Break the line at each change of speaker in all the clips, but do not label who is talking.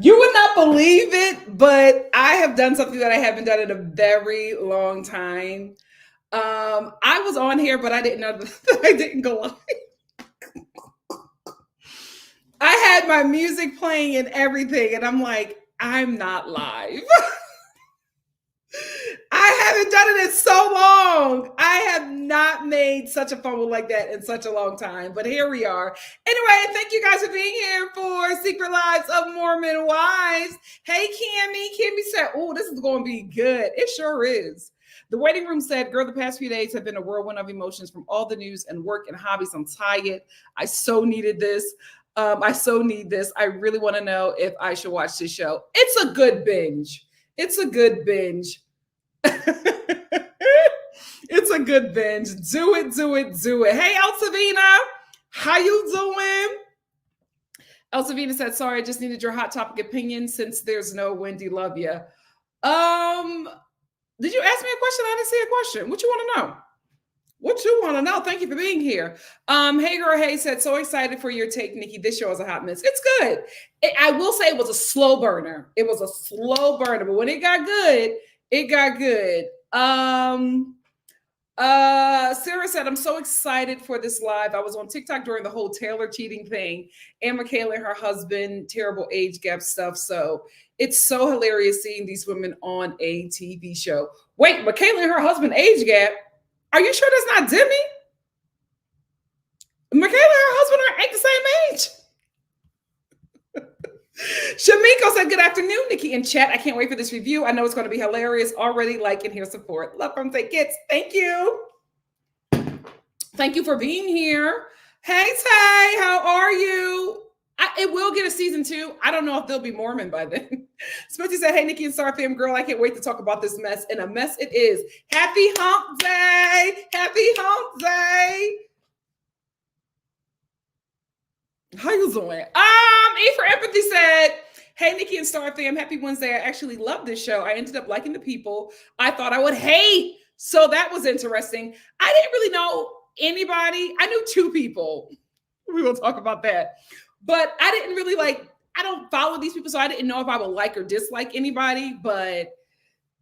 You would not believe it, but I have done something that I haven't done in a very long time. I was on here, but I didn't know that I didn't go live. I had my music playing and everything, and I'm like, I'm not live. I haven't done it in so long. I have not made such a fumble like that in such a long time. But here we are. Anyway, thank you guys for being here for Secret Lives of Mormon Wives. Hey, Cammy. Cammy said, oh, this is going to be good. It sure is. The waiting room said, girl, the past few days have been a whirlwind of emotions from all the news and work and hobbies. I'm tired. I so needed this. I so need this. I really want to know if I should watch this show. It's a good binge. It's a good binge. It's a good binge. Do it, do it, do it. Hey, Elsavina, how you doing? Elsavina said, sorry, I just needed your hot topic opinion since there's no Wendy love ya. Did you ask me a question? I didn't see a question. What you want to know? What you want to know? Thank you for being here. Hey girl, hey said, so excited for your take, Nikki. This show is a hot mess. It's good. I will say it was a slow burner. It was a slow burner, but when it got good, it got good. Sarah said, I'm so excited for this live. I was on TikTok during the whole Taylor cheating thing and Michaela and her husband, terrible age gap stuff. So it's so hilarious seeing these women on a TV show. Wait, Michaela and her husband age gap? Are you sure that's not Demi? Michaela and her husband ain't the same age. Shamiko said, good afternoon, Nikki in chat. I can't wait for this review. I know it's going to be hilarious. Already like and hear support. Love from Take Kids. Thank you. Thank you for being here. Hey, Tay, how are you? It will get a season 2. I don't know if they'll be Mormon by then. Smithy said, hey, Nikki and Star fam, girl, I can't wait to talk about this mess. And a mess it is. Happy hump day. Happy hump day. How you doing? E for Empathy said, hey, Nikki and Star fam, happy Wednesday. I actually love this show. I ended up liking the people I thought I would hate. So that was interesting. I didn't really know anybody. I knew 2 people. We will talk about that. But I didn't really I don't follow these people, so I didn't know if I would like or dislike anybody. But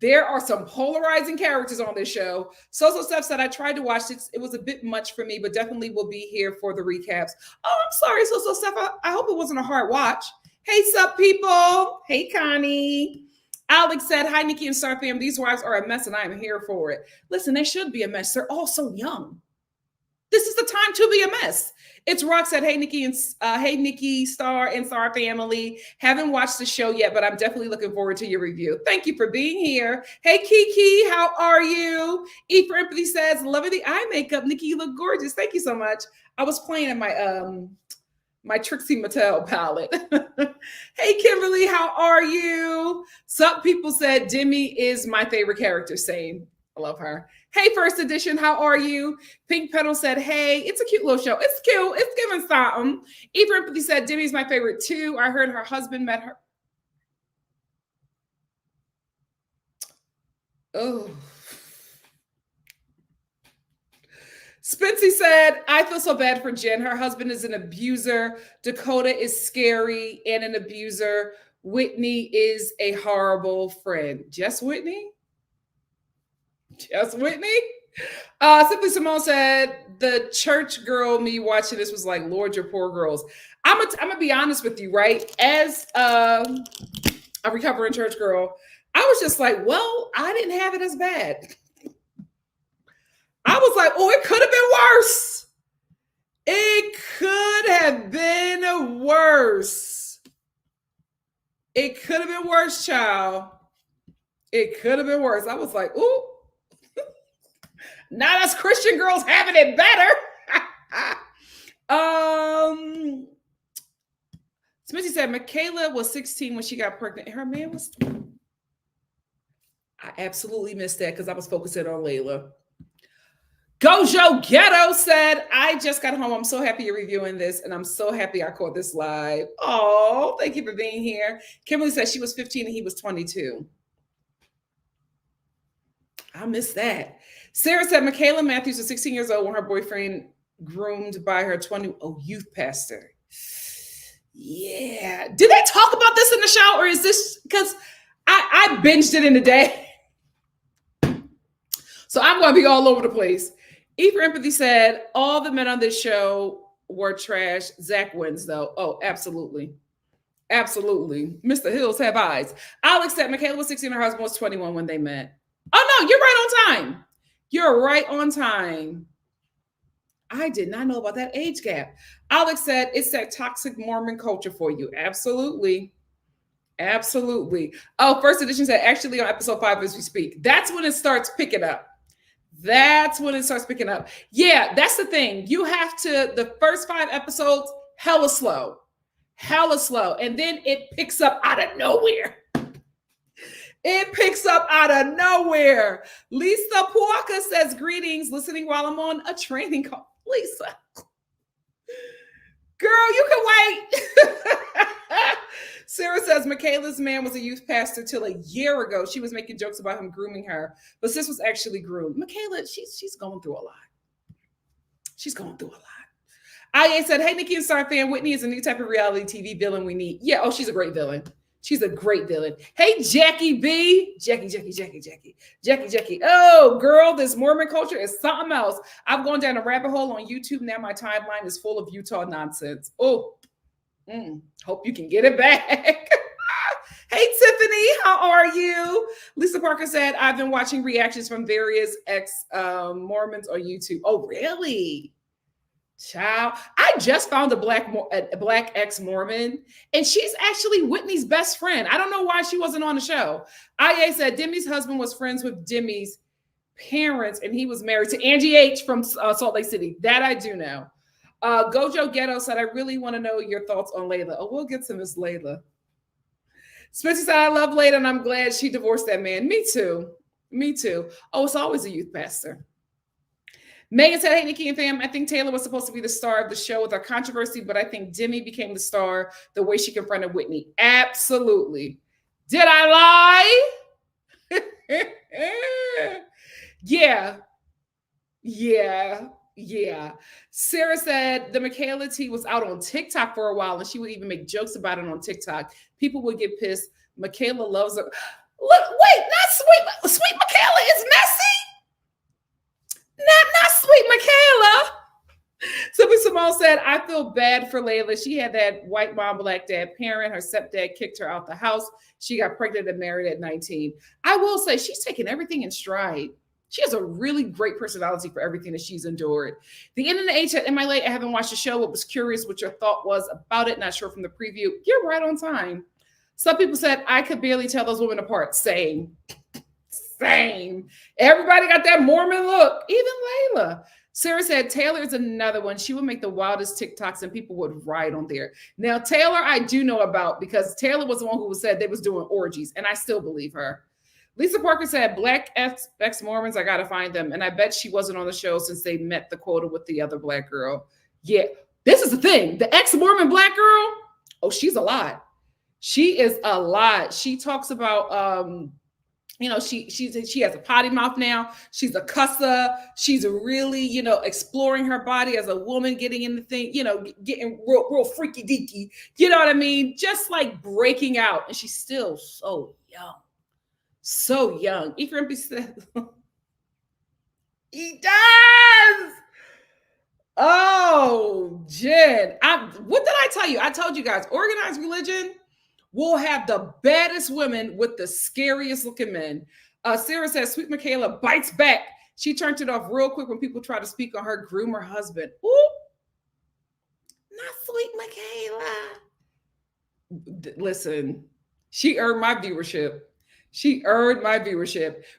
there are some polarizing characters on this show. So Steph said, I tried to watch it. It was a bit much for me, but definitely will be here for the recaps. Oh, I'm sorry, So Steph. I hope it wasn't a hard watch. Hey, sup, people. Hey, Connie. Alex said, hi, Nikki and Star fam. These wives are a mess, and I am here for it. Listen, they should be a mess. They're all so young. This is the time to be a mess. It's Rock said, hey, Nikki and hey, NikkiStar and Star family. Haven't watched the show yet, but I'm definitely looking forward to your review. Thank you for being here. Hey, Kiki, how are you? E for Empathy says, loving the eye makeup. Nikki, you look gorgeous. Thank you so much. I was playing in my Trixie Mattel palette. Hey, Kimberly, how are you? Some people said Demi is my favorite character. Same. I love her. Hey, First Edition, how are you? Pink Petal said, hey, it's a cute little show. It's cute. It's giving something. E for Empathy said, Demi's my favorite too. I heard her husband met her. Oh. Spency said, I feel so bad for Jen. Her husband is an abuser. Dakota is scary and an abuser. Whitney is a horrible friend. Just Whitney? Just Whitney? Simply Simone said, the church girl me watching this was like, Lord, your poor girls. I'm gonna be honest with you, right? As a recovering church girl, I was just like, well, I didn't have it as bad. I was like, oh, it could have been worse. It could have been worse. It could have been worse, child. It could have been worse. I was like, ooh. Not us Christian girls having it better. Smithy said Michaela was 16 when she got pregnant. Her man was. I absolutely missed that because I was focusing on Leila. Gojo Ghetto said, I just got home. I'm so happy you're reviewing this, and I'm so happy I caught this live. Oh, thank you for being here. Kimberly said she was 15 and he was 22. I missed that. Sarah said Michaela Matthews was 16 years old when her boyfriend groomed by her youth pastor. Yeah. Did they talk about this in the show, or is this because I binged it in a day? So I'm going to be all over the place. E for Empathy said, all the men on this show were trash. Zach wins, though. Oh, absolutely. Absolutely. Mr. Hills have eyes. Alex said Michaela was 16 and her husband was 21 when they met. Oh, no, you're right on time. You're right on time. I did not know about that age gap. Alex said it's that toxic Mormon culture for you. Absolutely. Absolutely. Oh, First Edition said actually on episode 5 as we speak. That's when it starts picking up. That's when it starts picking up. Yeah, that's the thing. You have to, the first 5 episodes, hella slow. Hella slow. And then it picks up out of nowhere. It picks up out of nowhere. Lisa Puaka says, greetings, listening while I'm on a training call. Lisa. Girl, you can wait. Sarah says, Michaela's man was a youth pastor till a year ago. She was making jokes about him grooming her, but sis was actually groomed. Michaela, she's going through a lot. She's going through a lot. IA said, hey, Nikki and Star fan, Whitney is a new type of reality TV villain we need. Yeah, oh, she's a great villain. She's a great villain. Hey, Jackie B. Jackie. Oh, girl, this Mormon culture is something else. I've gone down a rabbit hole on YouTube. Now my timeline is full of Utah nonsense. Oh, hope you can get it back. Hey, Tiffany, how are you? Lisa Parker said, I've been watching reactions from various ex-Mormons on YouTube. Oh, really? Child, I just found a black ex-Mormon, and she's actually Whitney's best friend. I don't know why she wasn't on the show. IA said Demi's husband was friends with Demi's parents, and he was married to Angie H from Salt Lake City. That I do know. Gojo Ghetto said, I really want to know your thoughts on Leila. Oh, we'll get to Miss Leila. Spencer said, I love Leila, and I'm glad she divorced that man. Me too. Oh, it's always a youth pastor. Megan said, hey, Nikki and fam, I think Taylor was supposed to be the star of the show with our controversy, but I think Demi became the star the way she confronted Whitney. Absolutely. Did I lie? Yeah. Sarah said the Michaela T was out on TikTok for a while, and she would even make jokes about it on TikTok. People would get pissed. Michaela loves her. Look, wait, not sweet Michaela is messy. Not sweet Michaela. Simply Simone said, I feel bad for Leila. She had that white mom, black dad parent. Her stepdad kicked her out the house. She got pregnant and married at 19. I will say she's taken everything in stride. She has a really great personality for everything that she's endured. The End of the Age said, am I late? I haven't watched the show. I was curious what your thought was about it. Not sure from the preview. You're right on time. Some people said, I could barely tell those women apart. Same. Everybody got that Mormon look, even Leila. Sarah said, Taylor is another one. She would make the wildest TikToks and people would ride on there. Now, Taylor, I do know about because Taylor was the one who said they was doing orgies, and I still believe her. Lisa Parker said, black ex-Mormons, I got to find them. And I bet she wasn't on the show since they met the quota with the other black girl. Yeah, this is the thing. The ex-Mormon black girl, oh, she's a lot. She is a lot. She talks about, she has a potty mouth now. She's a cusser. She's really, exploring her body as a woman, getting in the thing, getting real freaky deaky. You know what I mean? Just like breaking out. And she's still so young. So young. Ephraim said, he does. Oh, Jen. What did I tell you? I told you guys, organized religion will have the baddest women with the scariest looking men. Sarah says, sweet Michaela bites back. She turned it off real quick when people try to speak on her groomer husband. Ooh, not sweet Michaela. Listen, she earned my viewership.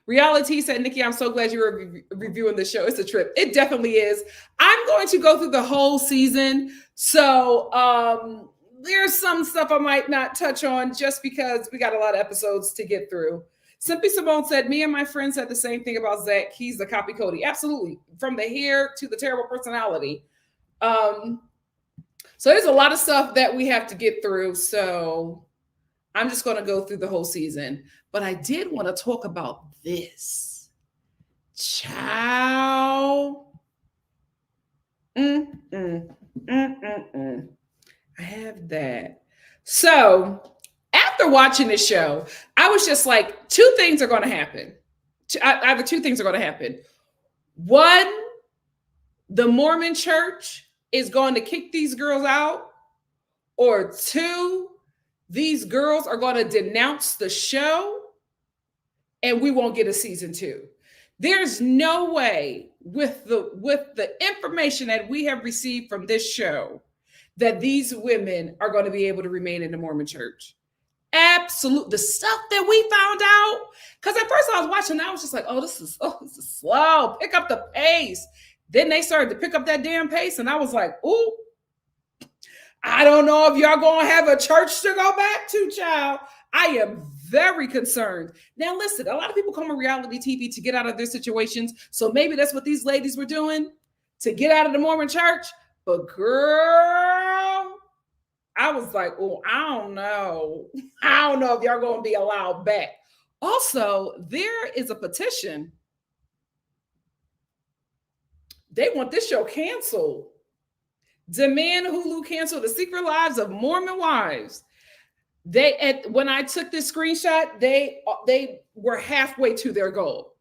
Reality said, Nikki, I'm so glad you were reviewing the show. It's a trip. It definitely is. I'm going to go through the whole season. So, there's some stuff I might not touch on just because we got a lot of episodes to get through. Simply Simone said, me and my friend said the same thing about Zach. He's the copy Cody. Absolutely. From the hair to the terrible personality. So there's a lot of stuff that we have to get through. So I'm just going to go through the whole season. But I did want to talk about this. Ciao. I have that. So after watching this show, I was just like, two things are going to happen. Either two things are going to happen. One, the Mormon church is going to kick these girls out, or two, these girls are going to denounce the show and we won't get a season two. There's no way with the information that we have received from this show that these women are going to be able to remain in the Mormon church. Absolute. The stuff that we found out, because at first I was watching, I was just like, this is slow. Pick up the pace. Then they started to pick up that damn pace, and I was like, ooh, I don't know if y'all gonna have a church to go back to, child. I am very concerned. Now, listen, a lot of people come on reality TV to get out of their situations, so maybe that's what these ladies were doing, to get out of the Mormon church. But girl, I was like, I don't know. I don't know if y'all gonna be allowed back. Also, there is a petition. They want this show canceled. Demand Hulu cancel The Secret Lives of Mormon Wives. When I took this screenshot, they were halfway to their goal.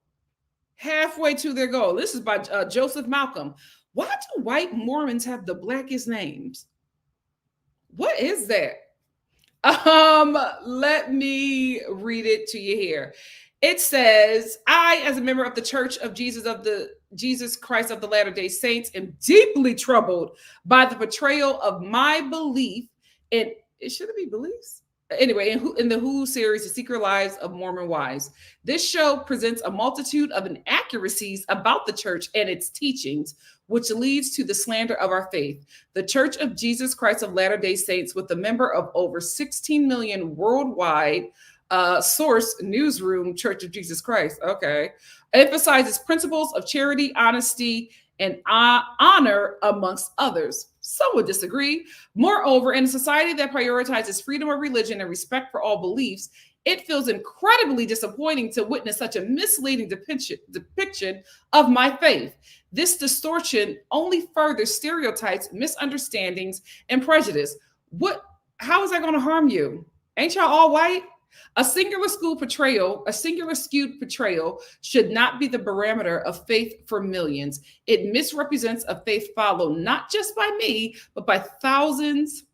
Halfway to their goal. This is by Joseph Malcolm. Why do white Mormons have the blackest names? What is that? Let me read it to you here. It says, I, as a member of the Church of Jesus Christ of the Latter-day Saints, am deeply troubled by the portrayal of my belief in, should it be beliefs? Anyway, in the Hulu series, The Secret Lives of Mormon Wives. This show presents a multitude of inaccuracies about the church and its teachings, which leads to the slander of our faith. The Church of Jesus Christ of Latter-day Saints, with a member of over 16 million worldwide, source newsroom, Church of Jesus Christ, okay, emphasizes principles of charity, honesty, and honor, amongst others. Some would disagree. Moreover, in a society that prioritizes freedom of religion and respect for all beliefs, it feels incredibly disappointing to witness such a misleading depiction of my faith. This distortion only further stereotypes, misunderstandings, and prejudice. How is that going to harm you? Ain't y'all all white? A singular skewed portrayal should not be the barometer of faith for millions. It misrepresents a faith followed not just by me, but by thousands.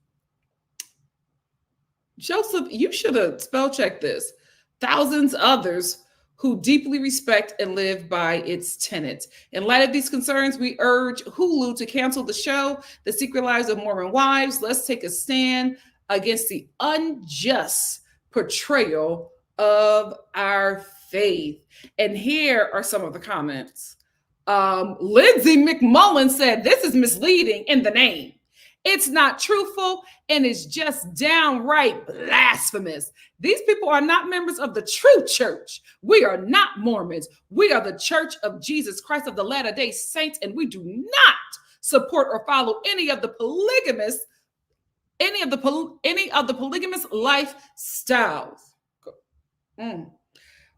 Joseph, you should have spell checked this. Thousands others who deeply respect and live by its tenets. In light of these concerns, we urge Hulu to cancel the show, The Secret Lives of Mormon Wives. Let's take a stand against the unjust portrayal of our faith. And here are some of the comments. Lindsay McMullen said, this is misleading in the name. It's not truthful and it's just downright blasphemous. These people are not members of the true church. We are not Mormons. We are the Church of Jesus Christ of the Latter-day Saints, and we do not support or follow any of the polygamous lifestyles.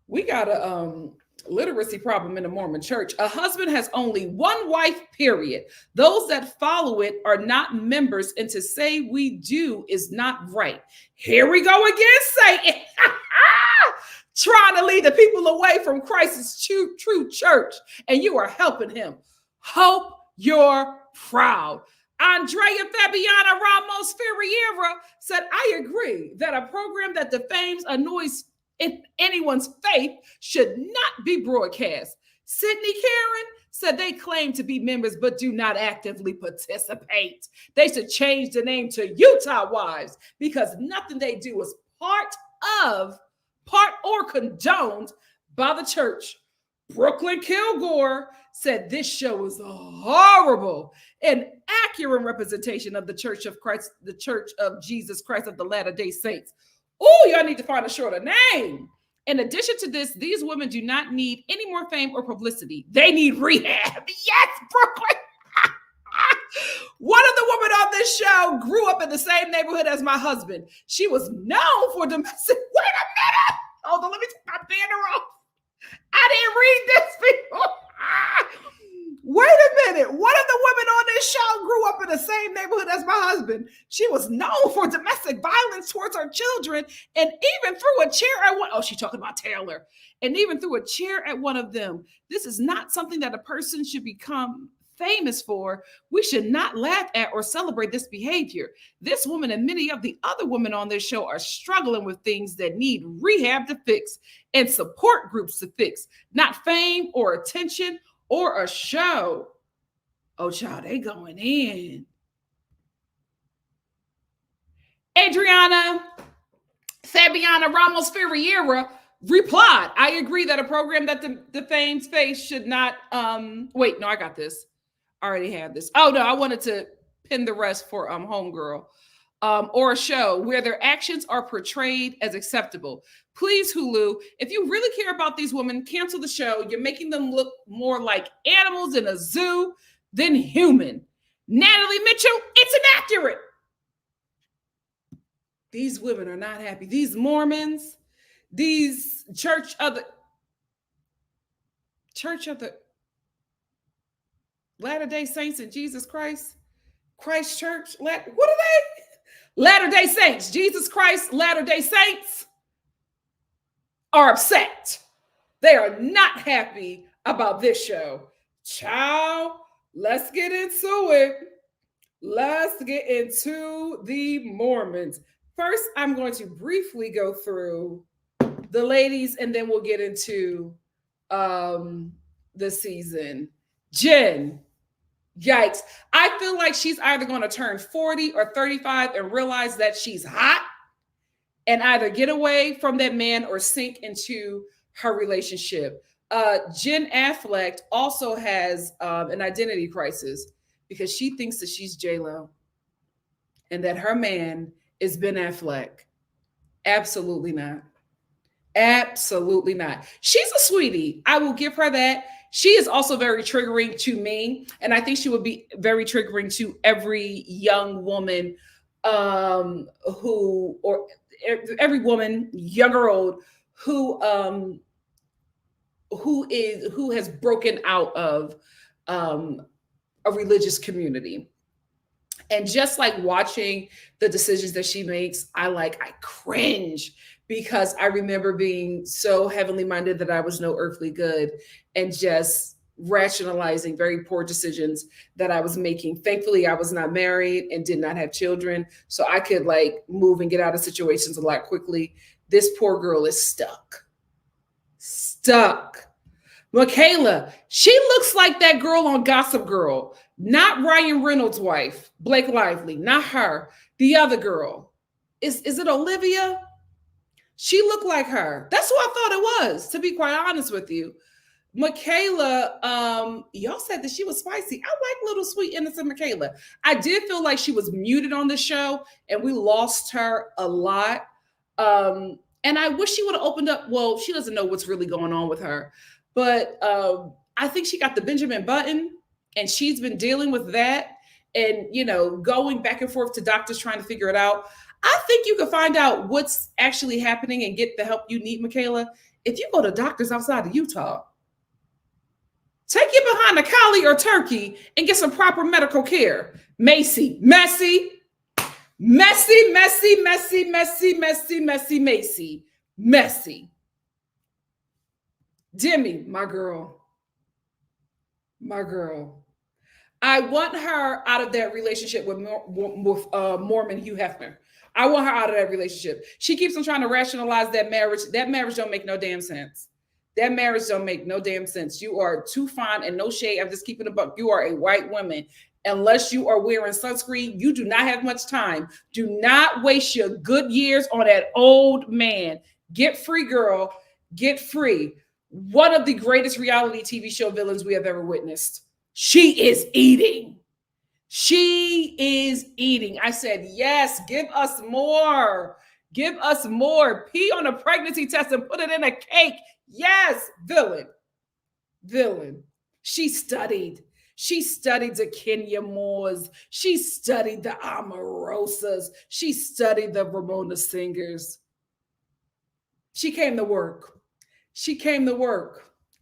We got a literacy problem in the Mormon church. A husband has only one wife, period. Those that follow it are not members, and to say we do is not right. Here we go again, Satan. Trying to lead the people away from Christ's true church, and you are helping him. Hope you're proud. Andrea Fabiana Ramos Ferreira said, I agree that a program that defames, annoys anyone's faith should not be broadcast. Sydney Karen said they claim to be members but do not actively participate. They should change the name to Utah Wives because nothing they do is part or condoned by the church. Brooklyn Kilgore said this show is horrible and accurate representation of the Church of Christ, the Church of Jesus Christ of the Latter-day Saints. Oh, y'all need to find a shorter name. In addition to this, these women do not need any more fame or publicity. They need rehab. Yes, Brooklyn. One of the women on this show grew up in the same neighborhood as my husband. She was known for domestic. Wait a minute. Hold on, let me take my banner off. I didn't read this before. Wait a minute. One of the women on this show grew up in the same neighborhood as my husband. She was known for domestic violence towards her children and even threw a chair at one. Oh, she's talking about Taylor. And even threw a chair at one of them. This is not something that a person should become famous for. We should not laugh at or celebrate this behavior. This woman and many of the other women on this show are struggling with things that need rehab to fix and support groups to fix, not fame or attention or a show. Oh, child, they going in. Adriana Fabiana Ramos Ferreira replied, I agree that a program that defames faith should not, wait, no, I got this. I already have this. Oh, no, I wanted to pin the rest for Homegirl. Or a show where their actions are portrayed as acceptable. Please, Hulu, if you really care about these women, cancel the show. You're making them look more like animals in a zoo than human. Natalie Mitchell, it's inaccurate. These women are not happy. These Mormons, these Church of the Latter-day Saints in Jesus Christ Church. What are they? Latter-day Saints, Jesus Christ, Latter-day Saints are upset. They are not happy about this show. Child, let's get into it. Let's get into the Mormons. First, I'm going to briefly go through the ladies, and then we'll get into the season. Jen. Yikes. I feel like she's either going to turn 40 or 35 and realize that she's hot and either get away from that man or sink into her relationship. Jen Affleck also has an identity crisis because she thinks that she's J-Lo and that her man is Ben Affleck. Absolutely not. Absolutely not. She's a sweetie. I will give her that. She is also very triggering to me, and I think she would be very triggering to every young woman or every woman, young or old, who has broken out of a religious community. And just like watching the decisions that she makes, I cringe because I remember being so heavenly minded that I was no earthly good and just rationalizing very poor decisions that I was making. Thankfully, I was not married and did not have children, so I could move and get out of situations a lot quickly. This poor girl is stuck. Michaela, she looks like that girl on Gossip Girl, not Ryan Reynolds' wife, Blake Lively, not her. The other girl. Is it Olivia? She looked like her. That's who I thought it was, to be quite honest with you. Michaela, y'all said that she was spicy. I like little sweet innocent Michaela. I did feel like she was muted on the show and we lost her a lot. And I wish she would have opened up. Well, she doesn't know what's really going on with her. But I think she got the Benjamin Button and she's been dealing with that and, going back and forth to doctors trying to figure it out. I think you can find out what's actually happening and get the help you need, Michaela, if you go to doctors outside of Utah. Take it behind a collie or turkey and get some proper medical care. Macy. Demi, my girl. I want her out of that relationship with Mormon Hugh Hefner. I want her out of that relationship. She keeps on trying to rationalize that marriage. That marriage don't make no damn sense. You are too fine and no shade. I'm just keeping a buck. You are a white woman. Unless you are wearing sunscreen, you do not have much time. Do not waste your good years on that old man. Get free, girl. Get free. One of the greatest reality TV show villains we have ever witnessed. She is eating. I said, yes, give us more. Pee on a pregnancy test and put it in a cake. Yes, villain. She studied the Kenya Moores. She studied the Omarosas. She studied the Ramona Singers. She came to work.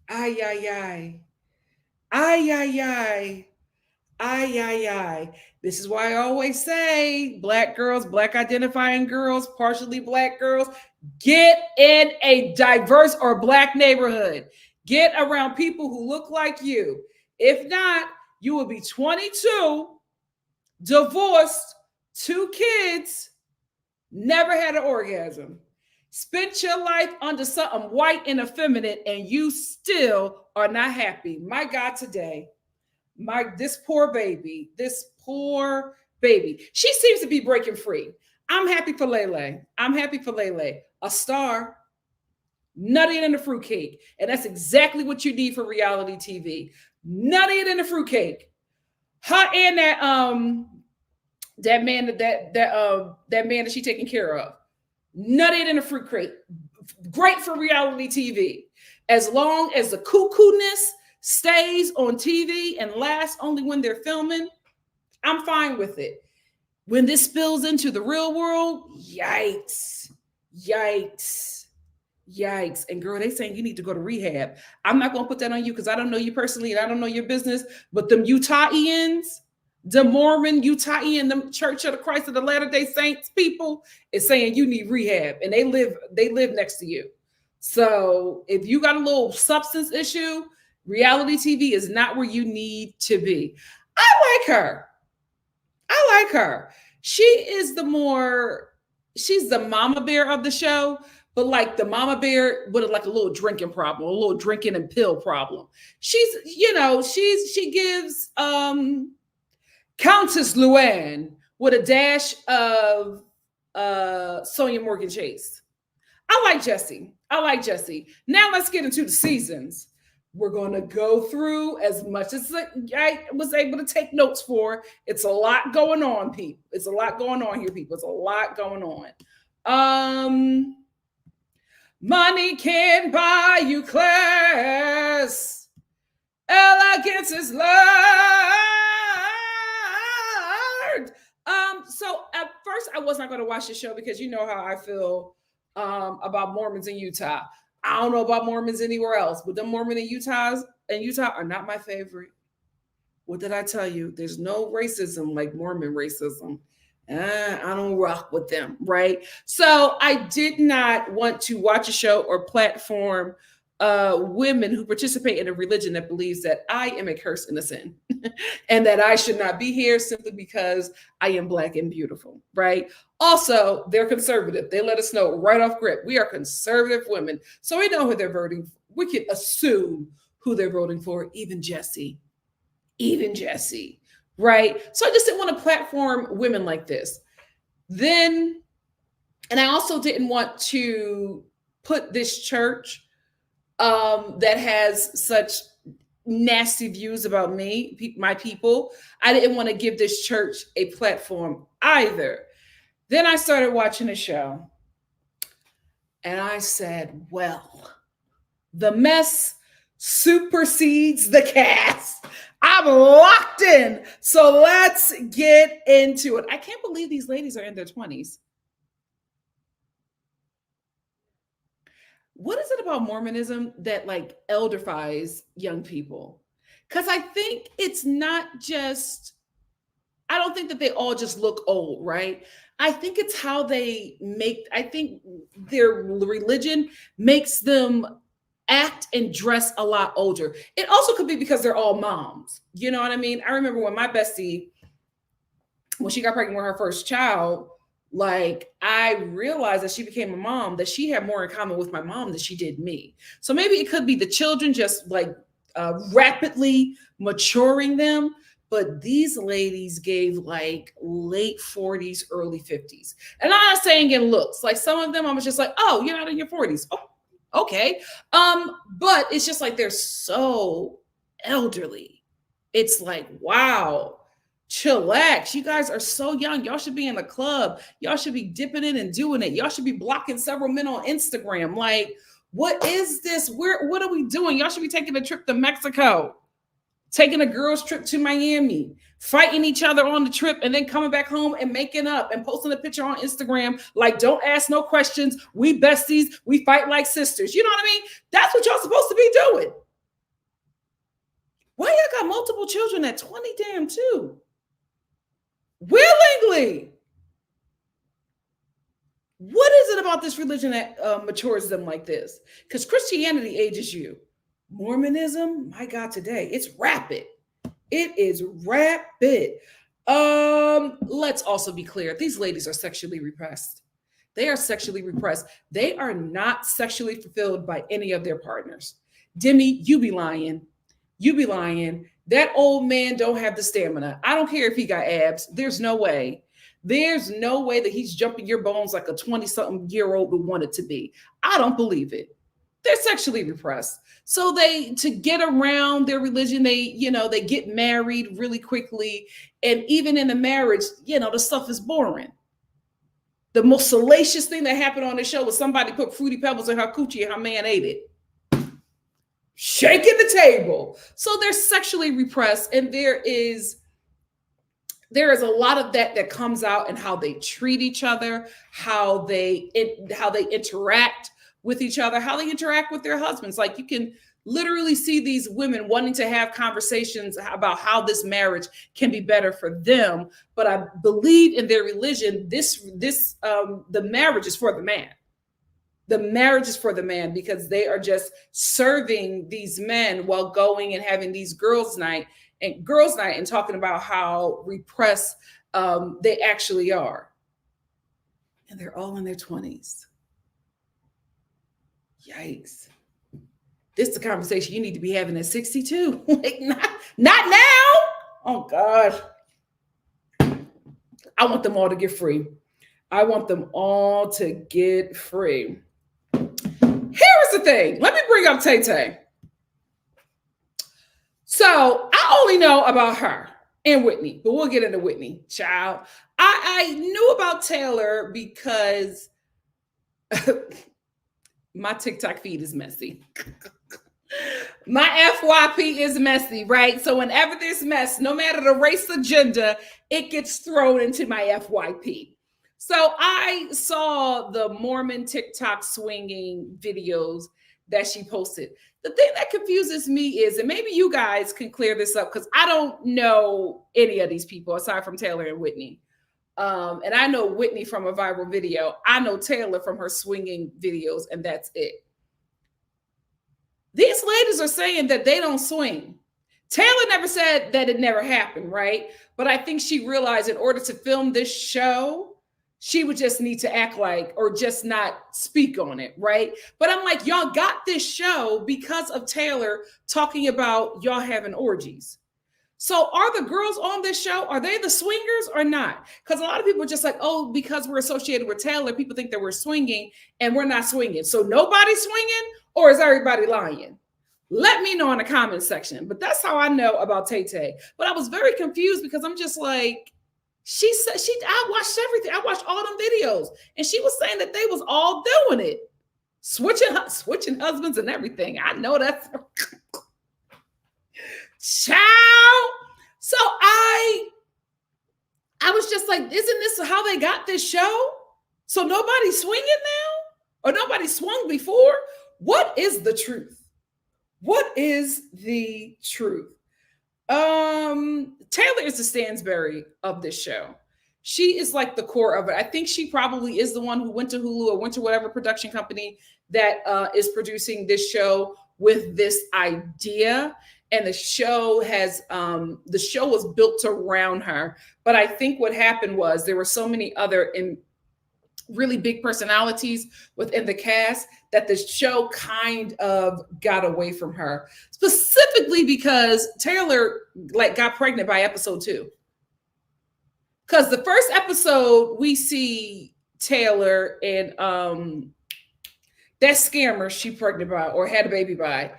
Ay. Ay, ay, ay. Ay, ay, ay. This is why I always say Black girls, Black identifying girls, partially Black girls, get in a diverse or Black neighborhood. Get around people who look like you. If not, you will be 22, divorced, 2 kids, never had an orgasm. Spent your life under something white and effeminate, and you still are not happy. My God, today, this poor baby, she seems to be breaking free. I'm happy for Leila. I'm happy for Leila. A star, nuttier than a fruitcake. And that's exactly what you need for reality TV. Nuttier than a fruitcake. Her and that man that she taking care of. Nuttier than a fruitcake. Great for reality TV. As long as the cuckoo-ness stays on TV and lasts only when they're filming, I'm fine with it. When this spills into the real world, yikes, yikes, yikes. And girl, they saying you need to go to rehab. I'm not going to put that on you because I don't know you personally and I don't know your business, but them Utahians, the Mormon Utahian, the Church of the Christ of the Latter-day Saints people is saying you need rehab, and they live next to you. So if you got a little substance issue, reality TV is not where you need to be. I like her. She's the mama bear of the show, but like the mama bear with like a little drinking problem, a little drinking and pill problem. She gives Countess Luann with a dash of Sonia Morgan Chase. I like Jesse. Now let's get into the seasons. We're going to go through as much as I was able to take notes for. It's a lot going on, people. It's a lot going on here, people. It's a lot going on. Money can't buy you class. Elegance is learned. So at first I was not going to watch the show because you know how I feel about Mormons in Utah. I don't know about Mormons anywhere else, but the Mormon in Utah are not my favorite. What did I tell you? There's no racism like Mormon racism. I don't rock with them, right? So I did not want to watch a show or platform women who participate in a religion that believes that I am a curse and a sin and that I should not be here simply because I am Black and beautiful, right? Also, they're conservative. They let us know right off grip. We are conservative women. So we know who they're voting for. We can assume who they're voting for, even Jesse, right? So I just didn't want to platform women like this. And I also didn't want to put this church that has such nasty views about me, my people. I didn't want to give this church a platform either. Then I started watching the show and I said, well, the mess supersedes the cast. I'm locked in. So let's get into it. I can't believe these ladies are in their 20s. What is it about Mormonism that like elderfies young people? Because I think it's not just, I don't think that they all just look old, right? I think it's how I think their religion makes them act and dress a lot older. It also could be because they're all moms. You know what I mean? I remember when my bestie, when she got pregnant with her first child, like I realized that she became a mom, that she had more in common with my mom than she did me. So maybe it could be the children just like rapidly maturing them. But these ladies gave like late 40s, early 50s. And I'm not saying in looks. Like some of them, I was just like, oh, you're not in your 40s. Oh, okay. But it's just like they're so elderly. It's like, wow, chillax. You guys are so young. Y'all should be in a club. Y'all should be dipping in and doing it. Y'all should be blocking several men on Instagram. Like, what is this? What are we doing? Y'all should be taking a trip to Mexico. Taking a girls' trip to Miami, fighting each other on the trip, and then coming back home and making up and posting a picture on Instagram like, don't ask no questions. We besties. We fight like sisters. You know what I mean? That's what y'all supposed to be doing. Why y'all got multiple children at 20 damn two? Willingly. What is it about this religion that matures them like this? Because Christianity ages you. Mormonism, my God, today, it's rapid. It is rapid. Let's also be clear. These ladies are sexually repressed. They are sexually repressed. They are not sexually fulfilled by any of their partners. Demi, you be lying. You be lying. That old man don't have the stamina. I don't care if he got abs. There's no way. There's no way that he's jumping your bones like a 20-something-year-old would want it to be. I don't believe it. They're sexually repressed. So to get around their religion, they get married really quickly. And even in the marriage, the stuff is boring. The most salacious thing that happened on the show was somebody put Fruity Pebbles in her coochie and her man ate it. Shaking the table. So they're sexually repressed, and there is a lot of that comes out in how they treat each other, how they interact with each other, how they interact with their husbands. Like, you can literally see these women wanting to have conversations about how this marriage can be better for them. But I believe in their religion, the marriage is for the man. The marriage is for the man, because they are just serving these men while going and having these girls' night and talking about how repressed they actually are. And they're all in their 20s. Yikes. This is the conversation you need to be having at 62. Like, not now. Oh, gosh. I want them all to get free. I want them all to get free. Here's the thing. Let me bring up Tay Tay. So I only know about her and Whitney, but we'll get into Whitney, child. I knew about Taylor because my TikTok feed is messy. My FYP is messy, right? So whenever there's mess, no matter the race agenda, it gets thrown into my FYP. So I saw the Mormon TikTok swinging videos that she posted. The thing that confuses me is, and maybe you guys can clear this up, because I don't know any of these people aside from Taylor and Whitney. And I know Whitney from a viral video. I know Taylor from her swinging videos, and that's it. These ladies are saying that they don't swing. Taylor never said that it never happened, right? But I think she realized in order to film this show, she would just need to act like, or just not speak on it, right? But I'm like, y'all got this show because of Taylor talking about y'all having orgies. So are the girls on this show, are they the swingers or not? Because a lot of people are just like, oh, because we're associated with Taylor, people think that we're swinging, and we're not swinging. So nobody's swinging, or is everybody lying? Let me know in the comment section. But that's how I know about Tay Tay. But I was very confused, because I'm just like, she said I watched everything. I watched all them videos, and she was saying that they was all doing it, switching husbands and everything. I know that's child. So I was just like, isn't this how they got this show? So nobody's swinging now, or nobody swung before? What is the truth? What is the truth? Taylor is the Stansberry of this show. She is like the core of it. I think she probably is the one who went to Hulu or went to whatever production company that is producing this show with this idea. And the show was built around her. But I think what happened was there were so many other really big personalities within the cast that the show kind of got away from her, specifically because Taylor got pregnant by episode 2. Because the first episode we see Taylor and that scammer she pregnant by or had a baby by,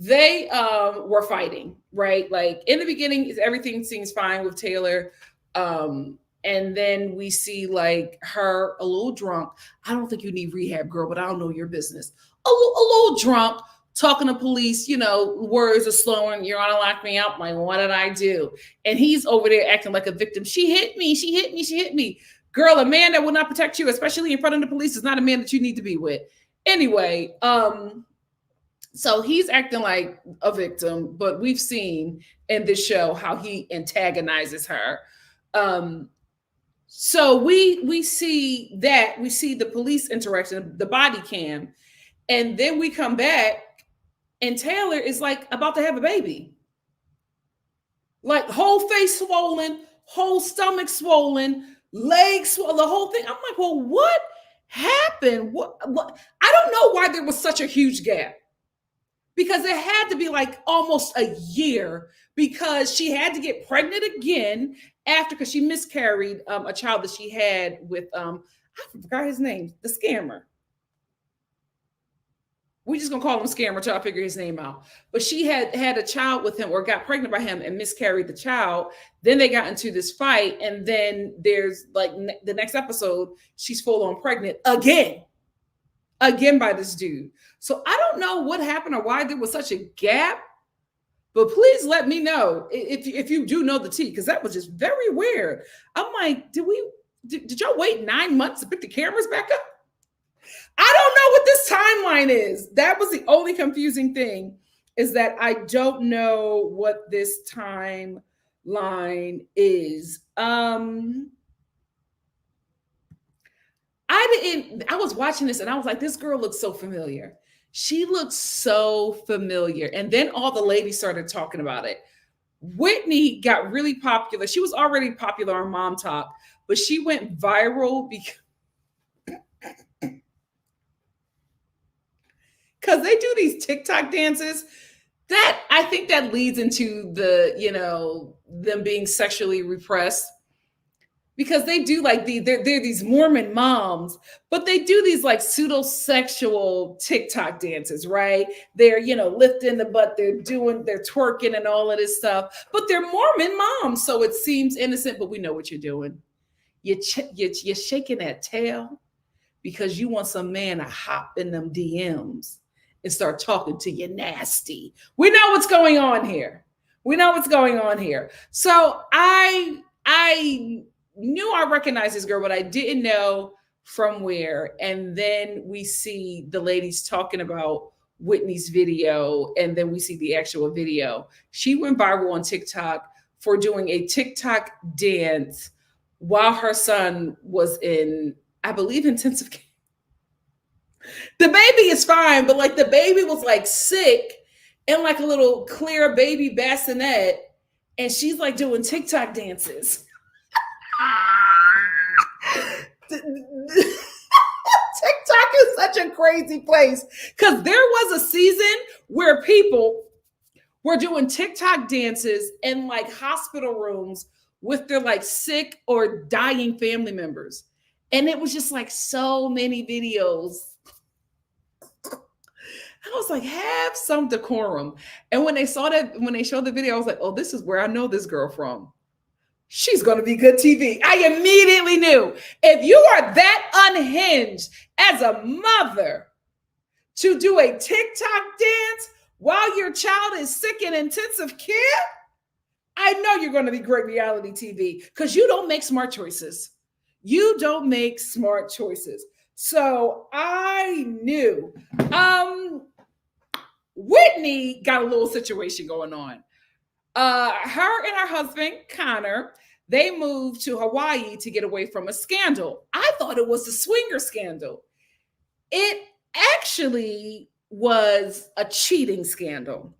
they were fighting, right? Like in the beginning, everything seems fine with Taylor. And then we see like her a little drunk. I don't think you need rehab, girl, but I don't know your business. A little drunk, talking to police, words are slowing. You're gonna lock me up. Like, what did I do? And he's over there acting like a victim. She hit me. Girl, a man that will not protect you, especially in front of the police, is not a man that you need to be with. Anyway, So he's acting like a victim, but we've seen in this show how he antagonizes her. Um, so we see that, we see the police interaction, the body cam, and then we come back and Taylor is like about to have a baby. Like whole face swollen, whole stomach swollen, legs swollen, the whole thing. I'm like, well, what happened? What? I don't know why there was such a huge gap, because it had to be like almost a year, because she had to get pregnant again after, because she miscarried a child that she had with I forgot his name, the scammer. We're just gonna call him scammer till I figure his name out. But she had a child with him, or got pregnant by him and miscarried the child. Then they got into this fight, and then there's like the next episode, she's full on pregnant again by this dude. So I don't know what happened or why there was such a gap, but please let me know if you do know the tea, because that was just very weird. I'm like, did y'all wait 9 months to pick the cameras back up? I don't know what this timeline is. That was the only confusing thing, is that I don't know what this timeline is. I was watching this and I was like, this girl looks so familiar. She looks so familiar. And then all the ladies started talking about it. Whitney got really popular. She was already popular on Mom Talk, but she went viral because they do these TikTok dances. That, I think that leads into the, them being sexually repressed, because they do like they're these Mormon moms, but they do these like pseudo-sexual TikTok dances, right? They're, lifting the butt, they're twerking and all of this stuff, but they're Mormon moms, so it seems innocent, but we know what you're doing. You're shaking that tail because you want some man to hop in them DMs and start talking to you nasty. We know what's going on here. So I knew I recognized this girl, but I didn't know from where. And then we see the ladies talking about Whitney's video, and then we see the actual video. She went viral on TikTok for doing a TikTok dance while her son was in, I believe, intensive care. The baby is fine, but like the baby was like sick in like a little clear baby bassinet, and she's like doing TikTok dances. TikTok is such a crazy place, because there was a season where people were doing TikTok dances in like hospital rooms with their like sick or dying family members. And it was just like so many videos. I was like, have some decorum. And when they showed the video, I was like, oh, this is where I know this girl from. She's going to be good TV. I immediately knew, if you are that unhinged as a mother to do a TikTok dance while your child is sick in intensive care, I know you're going to be great reality TV, because you don't make smart choices. So I knew. Whitney got a little situation going on. Her and her husband, Connor, they moved to Hawaii to get away from a scandal. I thought it was a swinger scandal. It actually was a cheating scandal.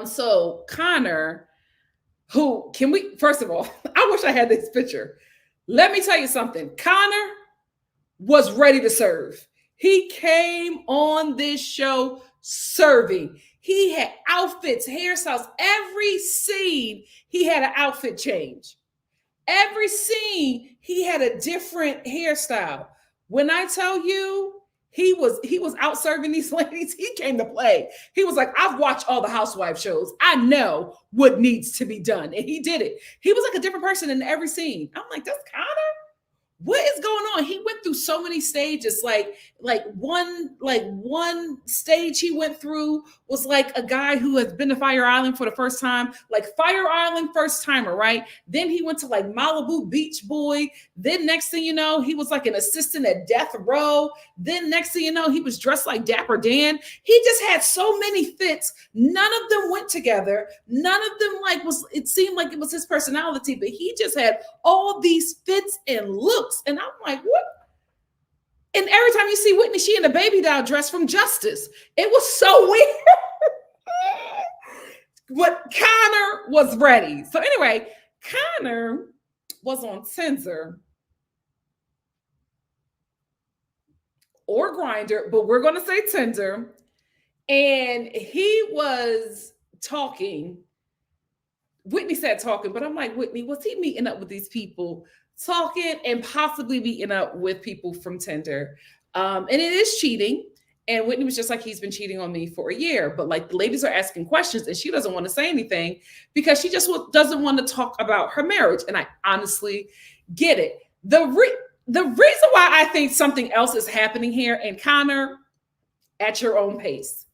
So Connor, first of all, I wish I had this picture. Let me tell you something. Connor was ready to serve. He came on this show serving. He had outfits, hairstyles. Every scene, he had an outfit change. Every scene, he had a different hairstyle. When I tell you, he was out serving these ladies. He came to play. He was like, I've watched all the housewife shows. I know what needs to be done. And he did it. He was like a different person in every scene. I'm like, that's Connor? what is going on? He went through so many stages. One stage he went through was like a guy who has been to Fire Island for the first time, like Fire Island first timer, right? Then he went to like Malibu Beach Boy. Then next thing you know, he was like an assistant at Death Row. Then next thing you know, he was dressed like Dapper Dan. He just had so many fits. None of them went together. None of them it seemed like it was his personality, but he just had all these fits and looks. And I'm like, what? And every time you see Whitney, she in a baby doll dress from Justice. It was so weird. But Connor was ready. So anyway, Connor was on Tinder or Grindr, but we're going to say Tinder. And he was talking. Whitney said talking, but I'm like, Whitney, was he meeting up with these people, talking and possibly meeting up with people from Tinder? And it is cheating. And Whitney was just like, he's been cheating on me for a year. But like the ladies are asking questions and she doesn't want to say anything because she just doesn't want to talk about her marriage. And I honestly get it. The reason why I think something else is happening here, and Connor, at your own pace.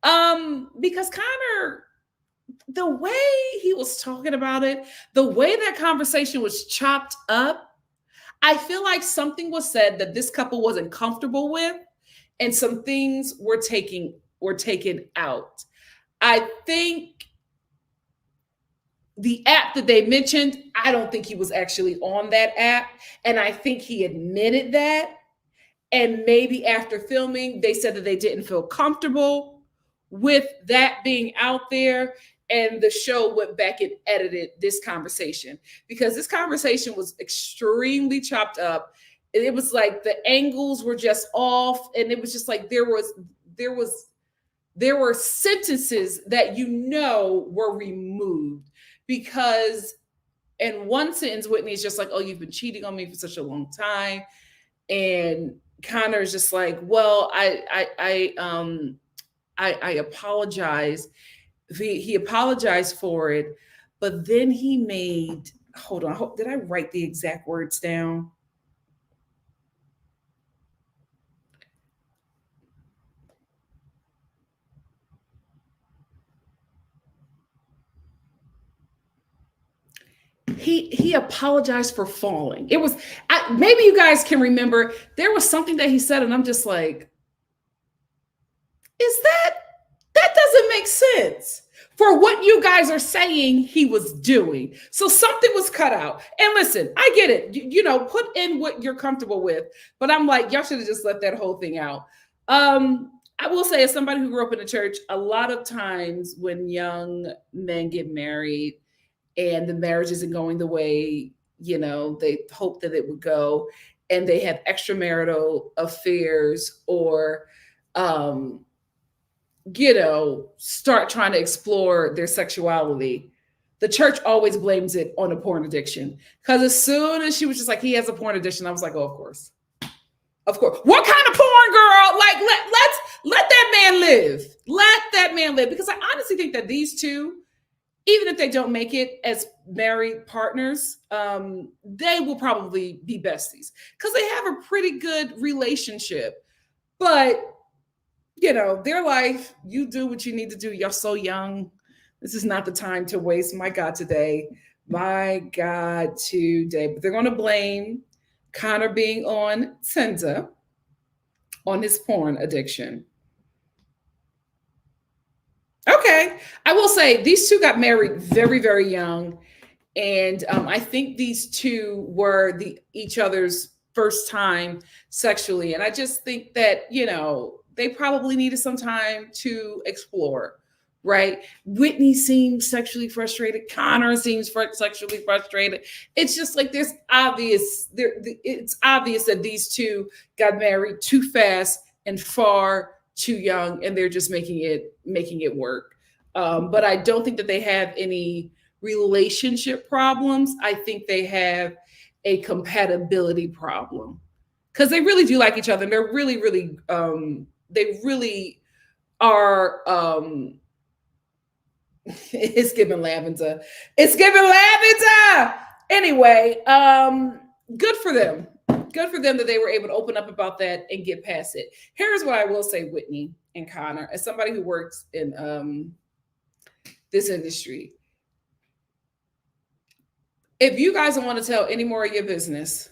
Because Connor, the way he was talking about it, the way that conversation was chopped up, I feel like something was said that this couple wasn't comfortable with, and some things were taken out. I think the app that they mentioned, I don't think he was actually on that app, and I think he admitted that. And maybe after filming, they said that they didn't feel comfortable with that being out there. And the show went back and edited this conversation because this conversation was extremely chopped up. It was like the angles were just off. And it was just like there were sentences that were removed because in one sentence, Whitney is just like, oh, you've been cheating on me for such a long time. And Connor is just like, well, I apologize. He apologized for it, but then he made, hold on, did I write the exact words down? He apologized for falling. It was, maybe you guys can remember, there was something that he said, and I'm just like, that doesn't make sense for what you guys are saying he was doing. So something was cut out. And listen, I get it. Put in what you're comfortable with. But I'm like, y'all should have just let that whole thing out. I will say, as somebody who grew up in the church, a lot of times when young men get married and the marriage isn't going the way, they hope that it would go, and they have extramarital affairs or, start trying to explore their sexuality, the church always blames it on a porn addiction. Because as soon as she was just like, he has a porn addiction, I was like, oh, of course. What kind of porn, girl? Like, let that man live. Let that man live. Because I honestly think that these two, even if they don't make it as married partners, they will probably be besties because they have a pretty good relationship. But their life, you do what you need to do. You're so young. This is not the time to waste. My God, today. But they're going to blame Connor being on Tinder on his porn addiction. Okay. I will say these two got married very, very young. And I think these two were each other's first time sexually. And I just think that, they probably needed some time to explore, right? Whitney seems sexually frustrated. Connor seems sexually frustrated. It's just like it's obvious that these two got married too fast and far too young, and they're just making it work. But I don't think that they have any relationship problems. I think they have a compatibility problem because they really do like each other, and they're really, really, they really are. It's giving lavender. It's giving lavender. Anyway, good for them. Good for them that they were able to open up about that and get past it. Here's what I will say, Whitney and Connor, as somebody who works in this industry. If you guys don't want to tell any more of your business,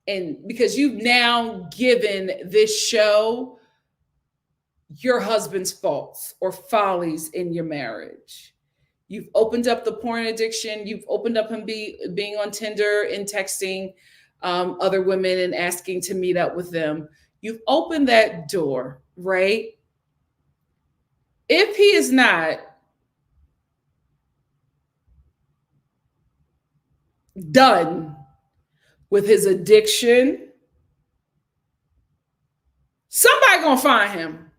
and because you've now given this show your husband's faults or follies in your marriage, you've opened up the porn addiction, you've opened up him being on Tinder and texting other women and asking to meet up with them. You've opened that door, right? If he is not done with his addiction, somebody gonna find him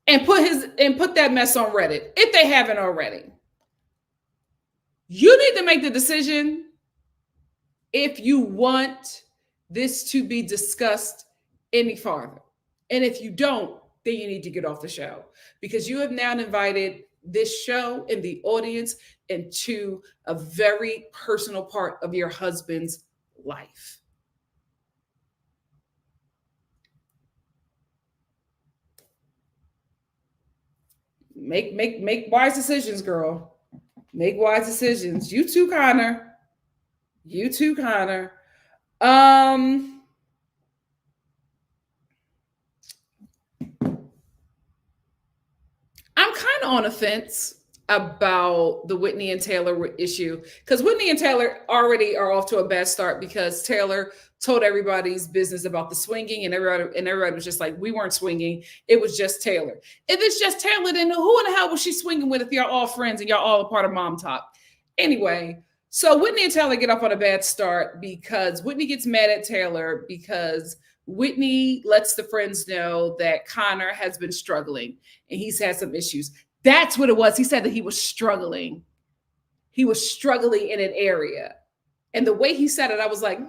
and put that mess on Reddit if they haven't already. You need to make the decision if you want this to be discussed any farther. And if you don't, then you need to get off the show, because you have now invited this show and the audience into a very personal part of your husband's life. Make wise decisions, girl. Make wise decisions. You too, Connor. You too, Connor. I'm kind of on a fence about the Whitney and Taylor issue, because Whitney and Taylor already are off to a bad start, because Taylor told everybody's business about the swinging, and everybody was just like, we weren't swinging, it was just Taylor. If it's just Taylor, then who in the hell was she swinging with if y'all all friends and y'all all a part of Mom Talk? Anyway, so Whitney and Taylor get off on a bad start because Whitney gets mad at Taylor because Whitney lets the friends know that Connor has been struggling and he's had some issues. That's what it was. He said that he was struggling. He was struggling in an area. And the way he said it, I was like,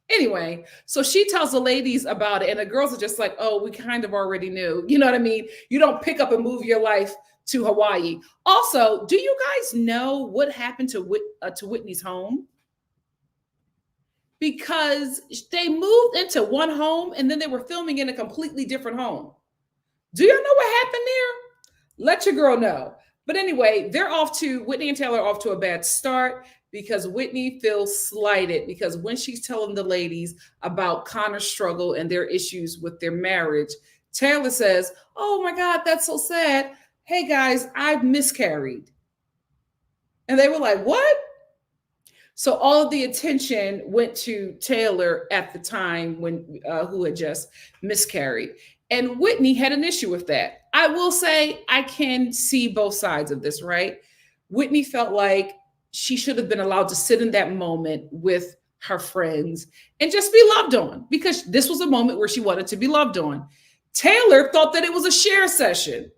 Anyway, so she tells the ladies about it, and the girls are just like, oh, we kind of already knew. You know what I mean? You don't pick up and move your life to Hawaii. Also, do you guys know what happened to Whitney's home? Because they moved into one home and then they were filming in a completely different home. Do you know what happened there? Let your girl know. But anyway, Whitney and Taylor are off to a bad start because Whitney feels slighted, because when she's telling the ladies about Connor's struggle and their issues with their marriage, Taylor says, oh my God, that's so sad. Hey guys, I've miscarried. And they were like, what? So all of the attention went to Taylor at the time who had just miscarried. And Whitney had an issue with that. I will say I can see both sides of this, right? Whitney felt like she should have been allowed to sit in that moment with her friends and just be loved on, because this was a moment where she wanted to be loved on. Taylor thought that it was a share session,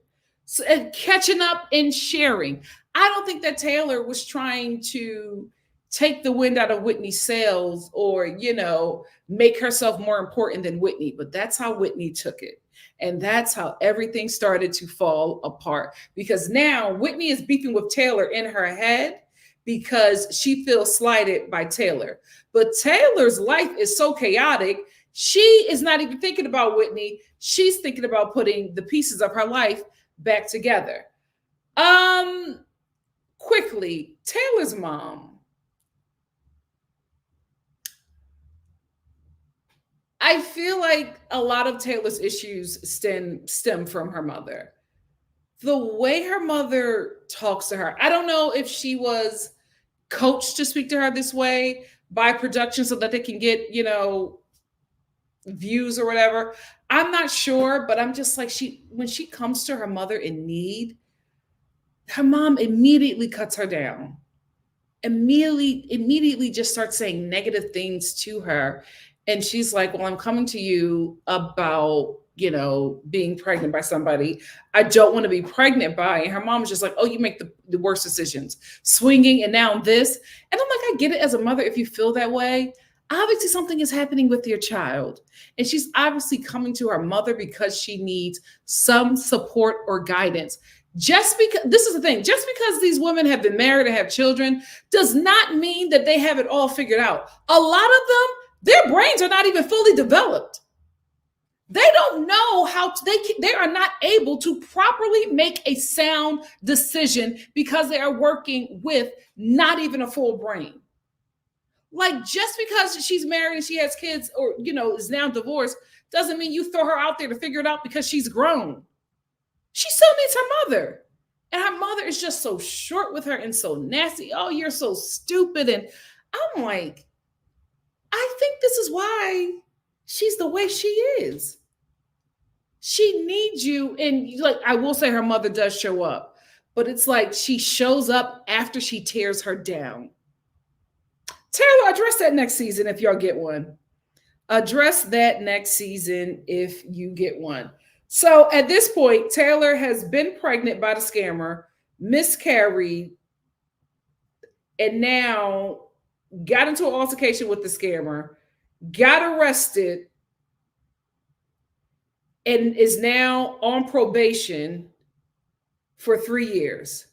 and catching up and sharing. I don't think that Taylor was trying to take the wind out of Whitney's sails or, make herself more important than Whitney, but that's how Whitney took it. And that's how everything started to fall apart, because now Whitney is beefing with Taylor in her head because she feels slighted by Taylor. But Taylor's life is so chaotic, she is not even thinking about Whitney. She's thinking about putting the pieces of her life back together. Quickly, Taylor's mom. I feel like a lot of Taylor's issues stem from her mother. The way her mother talks to her, I don't know if she was coached to speak to her this way by production so that they can get, views or whatever. I'm not sure, but I'm just like, when she comes to her mother in need, her mom immediately cuts her down. Immediately just starts saying negative things to her. And she's like, well, I'm coming to you about, being pregnant by somebody I don't want to be pregnant by. And her mom was just like, oh, you make the worst decisions, swinging, and now this. And I'm like, I get it as a mother. If you feel that way, obviously something is happening with your child. And she's obviously coming to her mother because she needs some support or guidance. Just because these women have been married and have children does not mean that they have it all figured out. A lot of them Their brains are not even fully developed. They don't know how to, they are not able to properly make a sound decision because they are working with not even a full brain. Like, just because she's married and she has kids, or, you know, is now divorced, doesn't mean you throw her out there to figure it out because she's grown. She still needs her mother. And her mother is just so short with her and so nasty. Oh, you're so stupid. And I'm like, I think this is why she's the way she is. She needs you. And like, I will say her mother does show up, but it's like she shows up after she tears her down. Taylor, address that next season if y'all get one. Address that next season if you get one. So at this point, Taylor has been pregnant by the scammer, miscarried, and now got into an altercation with the scammer, got arrested, and is now on probation for 3 years.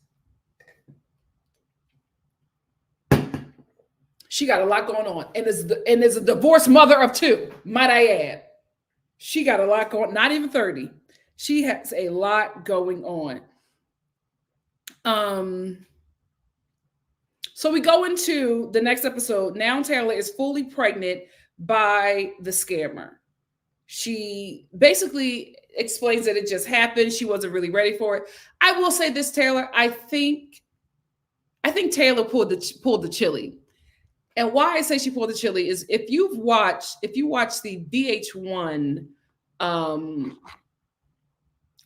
She got a lot going on, and is a divorced mother of 2, might I add. She got a lot going, not even 30. She has a lot going on. So we go into the next episode. Now Taylor is fully pregnant by the scammer. She basically explains that it just happened. She wasn't really ready for it. I will say this, Taylor. I think Taylor pulled the chili. And why I say she pulled the chili is if you watch the VH1,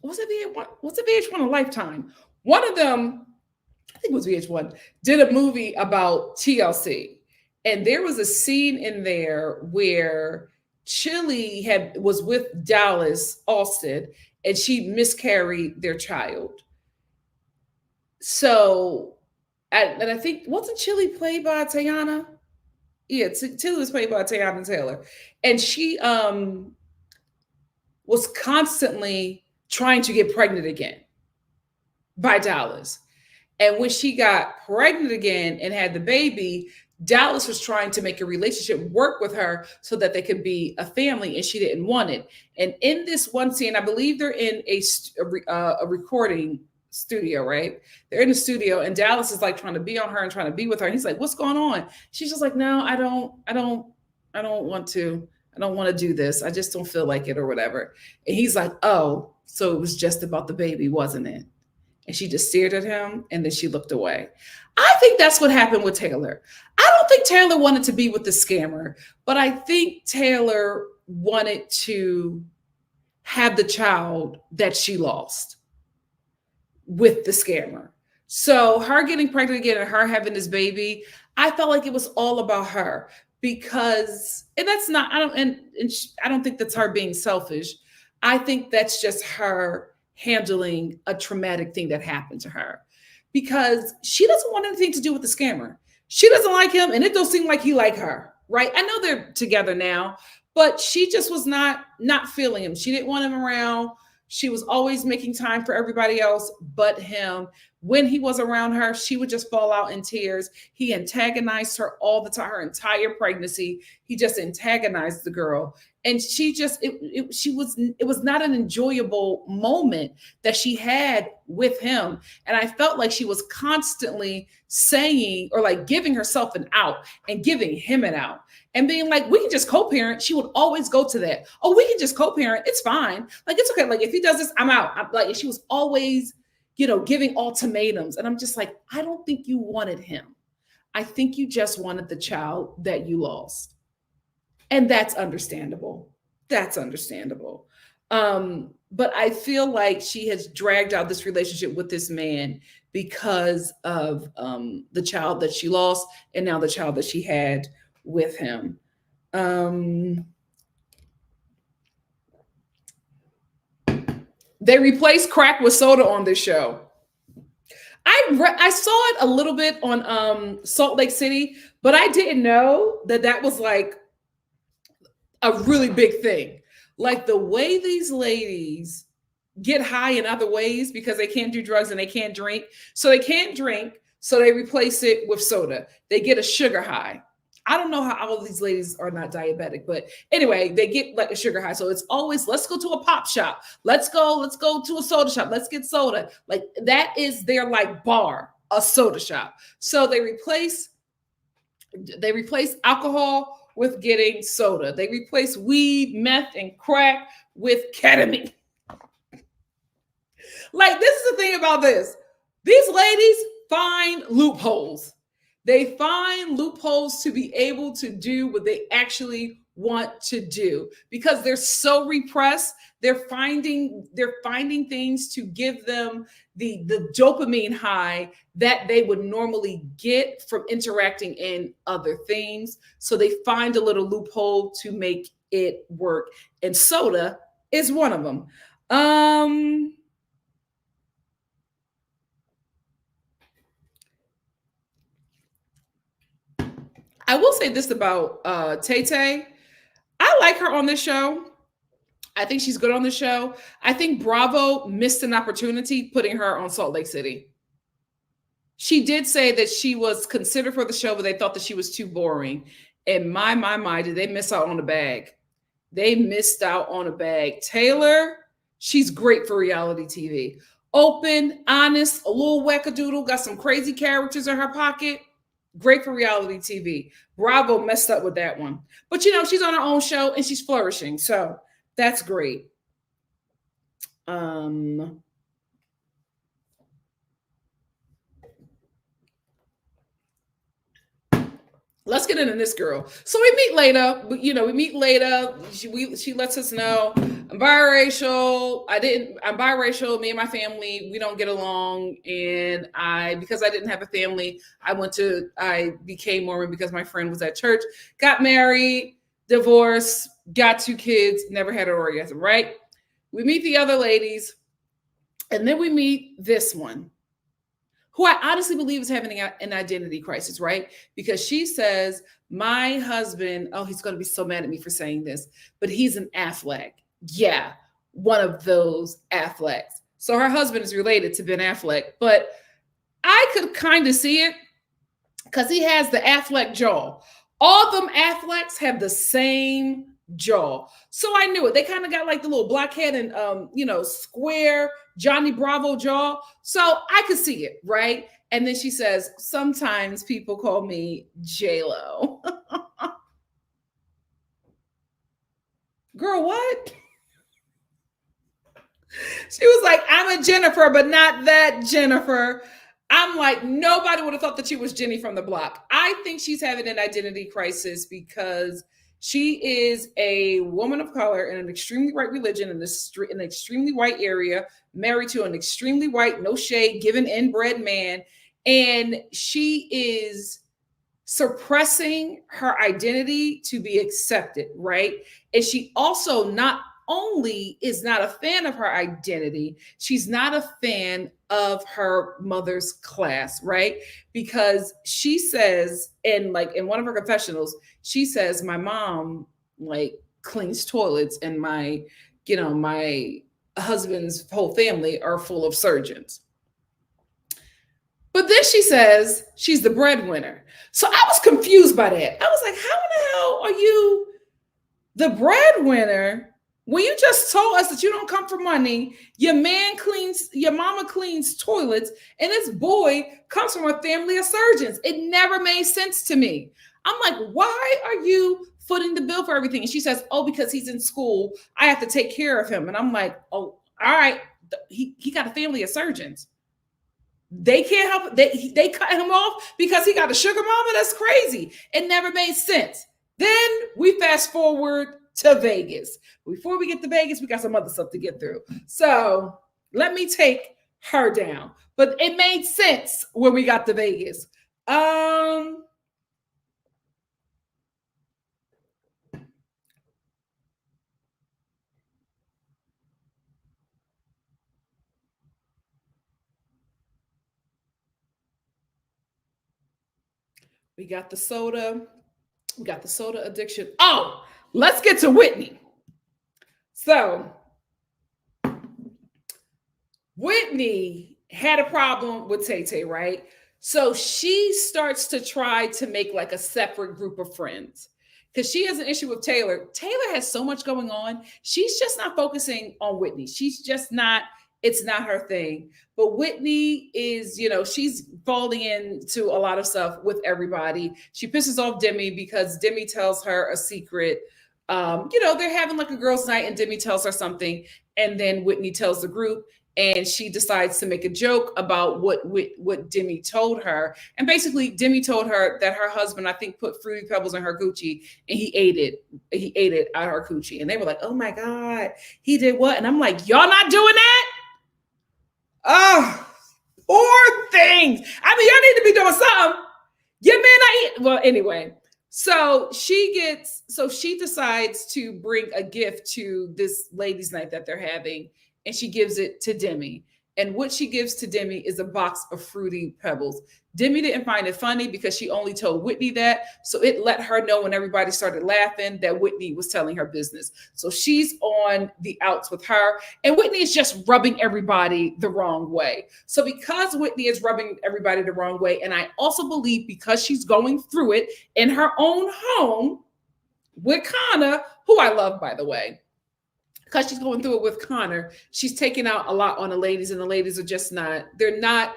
was it VH1 or Lifetime? One of them, I think it was VH1, did a movie about TLC. And there was a scene in there where Chili was with Dallas Austin and she miscarried their child. So, and I think, wasn't Chili played by Tayana? Yeah, Chili was played by Tayana Taylor. And she was constantly trying to get pregnant again by Dallas. And when she got pregnant again and had the baby, Dallas was trying to make a relationship work with her so that they could be a family, and she didn't want it. And in this one scene, I believe they're in a recording studio, right? They're in the studio, and Dallas is like trying to be on her and trying to be with her. And he's like, "What's going on?" She's just like, "No, I don't want to. I don't want to do this. I just don't feel like it," or whatever. And he's like, "Oh, so it was just about the baby, wasn't it?" And she just stared at him, and then she looked away. I think that's what happened with Taylor. I don't think Taylor wanted to be with the scammer, but I think Taylor wanted to have the child that she lost with the scammer. So her getting pregnant again and her having this baby, I felt like it was all about her because, and that's not, I don't think that's her being selfish. I think that's just her handling a traumatic thing that happened to her because she doesn't want anything to do with the scammer. She doesn't like him, and it don't seem like he like her, right? I know they're together now, but she just was not feeling him. She didn't want him around. She was always making time for everybody else but him. When he was around her, she would just fall out in tears. He antagonized her all the time, her entire pregnancy. He just antagonized the girl. And she just, it was not an enjoyable moment that she had with him. And I felt like she was constantly saying, or like giving herself an out and giving him an out and being like, we can just co-parent. She would always go to that. Oh, we can just co-parent. It's fine. Like, it's okay. Like, if he does this, I'm out. Like, she was always, giving ultimatums. And I'm just like, I don't think you wanted him. I think you just wanted the child that you lost. And that's understandable. That's understandable. But I feel like she has dragged out this relationship with this man because of the child that she lost and now the child that she had with him. They replaced crack with soda on this show. I saw it a little bit on Salt Lake City, but I didn't know that was like a really big thing. Like the way these ladies get high in other ways because they can't do drugs and they can't drink. So they can't drink, so they replace it with soda. They get a sugar high. I don't know how all of these ladies are not diabetic, but anyway, they get like a sugar high. So it's always, let's go to a pop shop. Let's go to a soda shop. Let's get soda. Like that is their like bar, a soda shop. So they replace alcohol with getting soda. They replace weed, meth, and crack with ketamine. Like, this is the thing about this. These ladies find loopholes. They find loopholes to be able to do what they actually want to do because they're so repressed. They're finding things to give them the dopamine high that they would normally get from interacting in other things. So they find a little loophole to make it work. And soda is one of them. I will say this about Tay Tay. I like her on this show. I think she's good on the show. I think Bravo missed an opportunity putting her on Salt Lake City. She did say that she was considered for the show, but they thought that she was too boring. And my, did they miss out on a bag? They missed out on a bag. Taylor, she's great for reality TV. Open, honest, a little wackadoodle, got some crazy characters in her pocket. Great for reality TV. Bravo messed up with that one. But, you know, she's on her own show and she's flourishing. So that's great. Let's get into this girl. So we meet Leila. She lets us know I'm biracial. I'm biracial. Me and my family, we don't get along. And because I didn't have a family, I became Mormon because my friend was at church, got married, divorced, got 2 kids, never had an orgasm, right? We meet the other ladies. And then we meet this one, who I honestly believe is having an identity crisis, right? Because she says, my husband, oh, he's going to be so mad at me for saying this, but he's an Affleck. Yeah, one of those Afflecks. So her husband is related to Ben Affleck, but I could kind of see it because he has the Affleck jaw. All them Afflecks have the same jaw. So I knew it. They kind of got like the little blackhead and, square Johnny Bravo jaw. So I could see it, right? And then she says, sometimes people call me J-Lo. Girl, what? She was like, I'm a Jennifer, but not that Jennifer. I'm like, nobody would have thought that she was Jenny from the block. I think she's having an identity crisis because she is a woman of color in an extremely white religion in an extremely white area, married to an extremely white, no shade, given inbred man. And she is suppressing her identity to be accepted, right? And she also not only is not a fan of her identity, she's not a fan of her mother's class, right? Because she says, in one of her confessionals, she says, my mom cleans toilets and my husband's whole family are full of surgeons. But then she says she's the breadwinner. So I was confused by that. I was like, how in the hell are you the breadwinner when you just told us that you don't come for money? Your mama cleans toilets, and this boy comes from a family of surgeons. It never made sense to me. I'm like, why are you footing the bill for everything? And she says, oh, because he's in school, I have to take care of him. And I'm like, oh, all right. He got a family of surgeons. They can't help it. They cut him off because he got a sugar mama. That's crazy. It never made sense. Then we fast forward to Vegas. Before we get to Vegas, we got some other stuff to get through. So let me take her down. But it made sense when we got to Vegas. We got the soda. We got the soda addiction. Oh, let's get to Whitney. So Whitney had a problem with Tay Tay, right? So she starts to try to make like a separate group of friends because she has an issue with Taylor. Taylor has so much going on. She's just not focusing on Whitney. She's just not, it's not her thing. But Whitney is, she's falling into a lot of stuff with everybody. She pisses off Demi because Demi tells her a secret. They're having like a girls' night and Demi tells her something. And then Whitney tells the group, and she decides to make a joke about what Demi told her. And basically, Demi told her that her husband, I think, put Fruity Pebbles in her Gucci, and he ate it. He ate it out of her Gucci. And they were like, oh my God, he did what? And I'm like, y'all not doing that? Oh, poor things. I mean, y'all need to be doing something. Your men not eat. Well, anyway. So she decides to bring a gift to this ladies' night that they're having, and she gives it to Demi. And what she gives to Demi is a box of Fruity Pebbles. Demi didn't find it funny because she only told Whitney that. So it let her know when everybody started laughing that Whitney was telling her business. So she's on the outs with her. And Whitney is just rubbing everybody the wrong way. So because Whitney is rubbing everybody the wrong way, and I also believe because she's going through it in her own home with Connor, who I love, by the way, because she's going through it with Connor, she's taking out a lot on the ladies, and the ladies are just not, they're not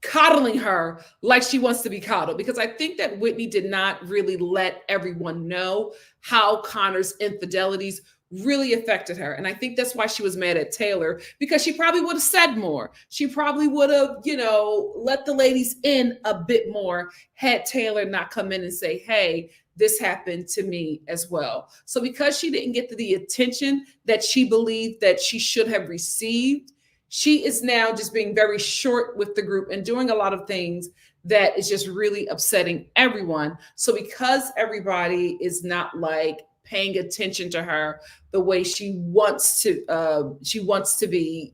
coddling her like she wants to be coddled, because I think that Whitney did not really let everyone know how Connor's infidelities really affected her. And I think that's why she was mad at Taylor, because she probably would have said more. She probably would have, let the ladies in a bit more had Taylor not come in and say, hey, this happened to me as well. So because she didn't get the attention that she believed that she should have received, she is now just being very short with the group and doing a lot of things that is just really upsetting everyone. So because everybody is not like paying attention to her the way she wants to be,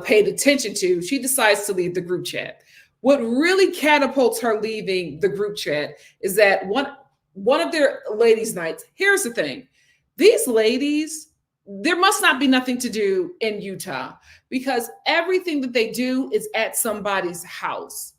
paid attention to, she decides to leave the group chat. What really catapults her leaving the group chat is that one of their ladies' nights, here's the thing, these ladies, there must not be nothing to do in Utah because everything that they do is at somebody's house.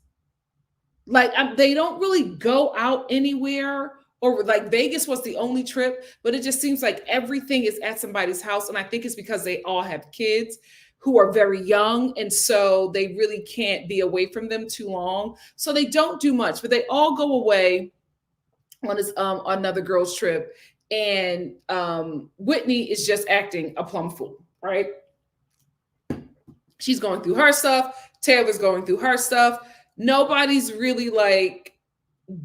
Like they don't really go out anywhere, or like Vegas was the only trip, but it just seems like everything is at somebody's house. And I think it's because they all have kids who are very young. And so they really can't be away from them too long. So they don't do much, but they all go away on this another girl's trip. And Whitney is just acting a plumb fool, right? She's going through her stuff. Taylor's going through her stuff. Nobody's really like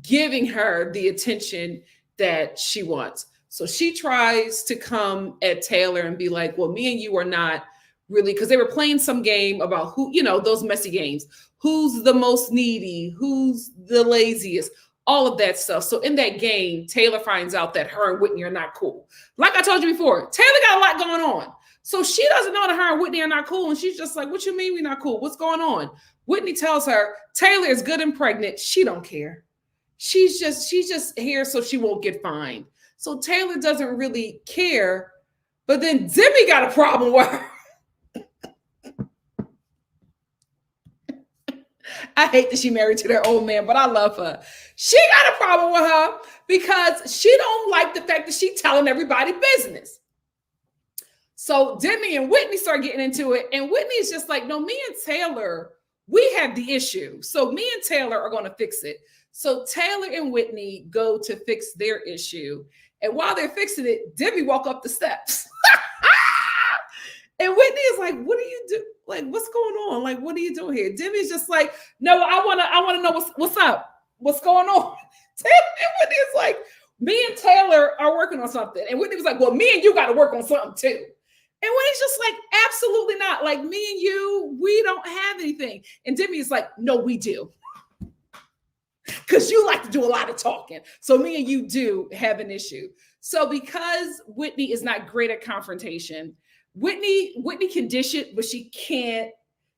giving her the attention that she wants. So she tries to come at Taylor and be like, well, me and you are not really, because they were playing some game about who, those messy games. Who's the most needy? Who's the laziest? All of that stuff. So in that game, Taylor finds out that her and Whitney are not cool. Like I told you before, Taylor got a lot going on. So she doesn't know that her and Whitney are not cool. And she's just like, what you mean we're not cool? What's going on? Whitney tells her Taylor is good and pregnant. She don't care. She's just here so she won't get fined. So Taylor doesn't really care. But then Demi got a problem with her. I hate that she married to their old man, but I love her. She got a problem with her because she don't like the fact that she's telling everybody business. So Demi and Whitney start getting into it, and Whitney is just like, no, me and Taylor, we have the issue. So me and Taylor are going to fix it. So Taylor and Whitney go to fix their issue. And while they're fixing it, Demi walk up the steps. And Whitney is like, what do you do? Like, what's going on? Like, what are you doing here? Demi's just like, no, I wanna know what's up. What's going on? And Whitney is like, me and Taylor are working on something. And Whitney was like, well, me and you got to work on something too. And Whitney's just like, absolutely not. Like, me and you, we don't have anything. And Demi is like, no, we do. Because you like to do a lot of talking. So me and you do have an issue. So because Whitney is not great at confrontation, Whitney can dish it, but she can't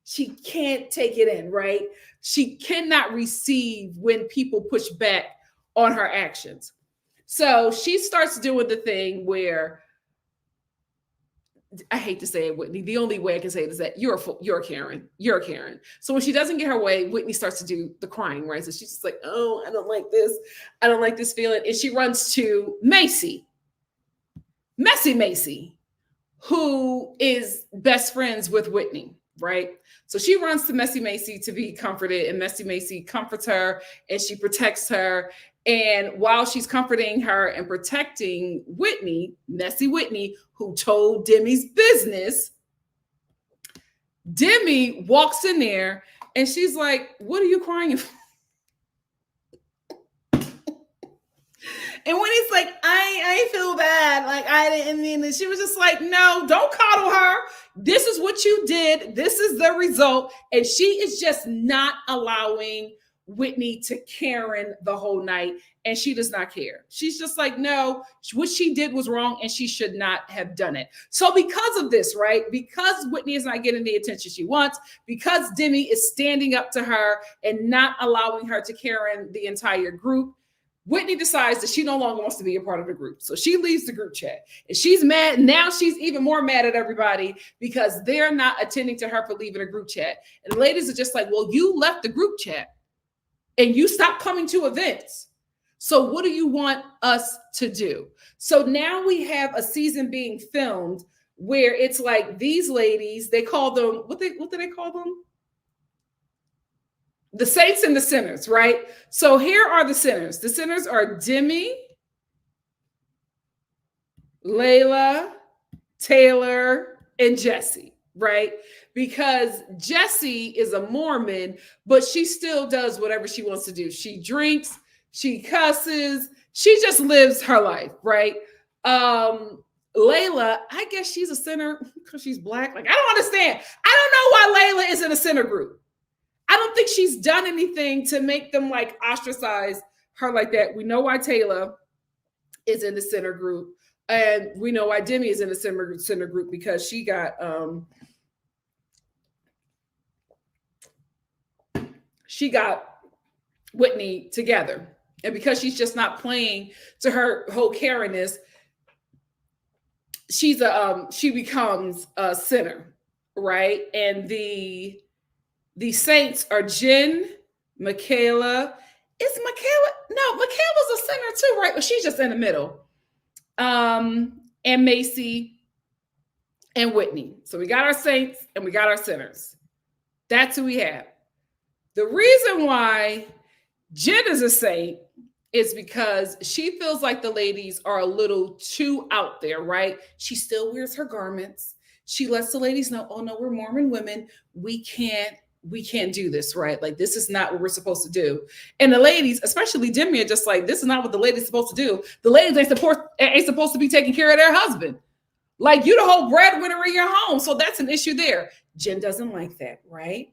take it in, right? She cannot receive when people push back on her actions. So she starts doing the thing where I hate to say it, Whitney. The only way I can say it is that you're a Karen. You're a Karen. So when she doesn't get her way, Whitney starts to do the crying, right? So she's just like, oh, I don't like this. I don't like this feeling. And she runs to Macy, Messy Macy, who is best friends with Whitney, right? So she runs to Messy Macy to be comforted, and Messy Macy comforts her and she protects her. And while she's comforting her and protecting Whitney, Messy Whitney, who told Demi's business, Demi walks in there and she's like, what are you crying for? And Whitney's like, I feel bad. Like, I didn't mean it. She was just like, no, don't coddle her. This is what you did. This is the result. And she is just not allowing Whitney to Karen the whole night. And she does not care. She's just like, no, what she did was wrong and she should not have done it. So because of this, right? Because Whitney is not getting the attention she wants, because Demi is standing up to her and not allowing her to Karen the entire group, Whitney decides that she no longer wants to be a part of the group. So she leaves the group chat and she's mad. Now she's even more mad at everybody because they're not attending to her for leaving a group chat. And the ladies are just like, well, you left the group chat and you stopped coming to events. So what do you want us to do? So now we have a season being filmed where it's like these ladies, they call them, what do they call them? The saints and the sinners, right? So here are the sinners. The sinners are Demi, Leila, Taylor, and Jesse, right? Because Jesse is a Mormon, but she still does whatever she wants to do. She drinks, she cusses, she just lives her life, right? Leila, I guess she's a sinner because she's Black. Like, I don't understand. I don't know why Leila is in a sinner group. I don't think she's done anything to make them like ostracize her like that. We know why Taylor is in the center group, and we know why Demi is in the center group because she got Whitney together, and because she's just not playing to her whole Karenness, she becomes a sinner, right? And the saints are Jen, Michaela. Is Michaela? No, Michaela's a sinner too, right? But she's just in the middle. And Macy and Whitney. So we got our saints and we got our sinners. That's who we have. The reason why Jen is a saint is because she feels like the ladies are a little too out there, right? She still wears her garments. She lets the ladies know, oh no, we're Mormon women. We can't do this, right? Like, this is not what we're supposed to do. And the ladies, especially Demi, are just like, this is not what the ladies are supposed to do. The ladies ain't supposed to be taking care of their husband. Like, you the whole breadwinner in your home. So that's an issue there. Jen doesn't like that, right?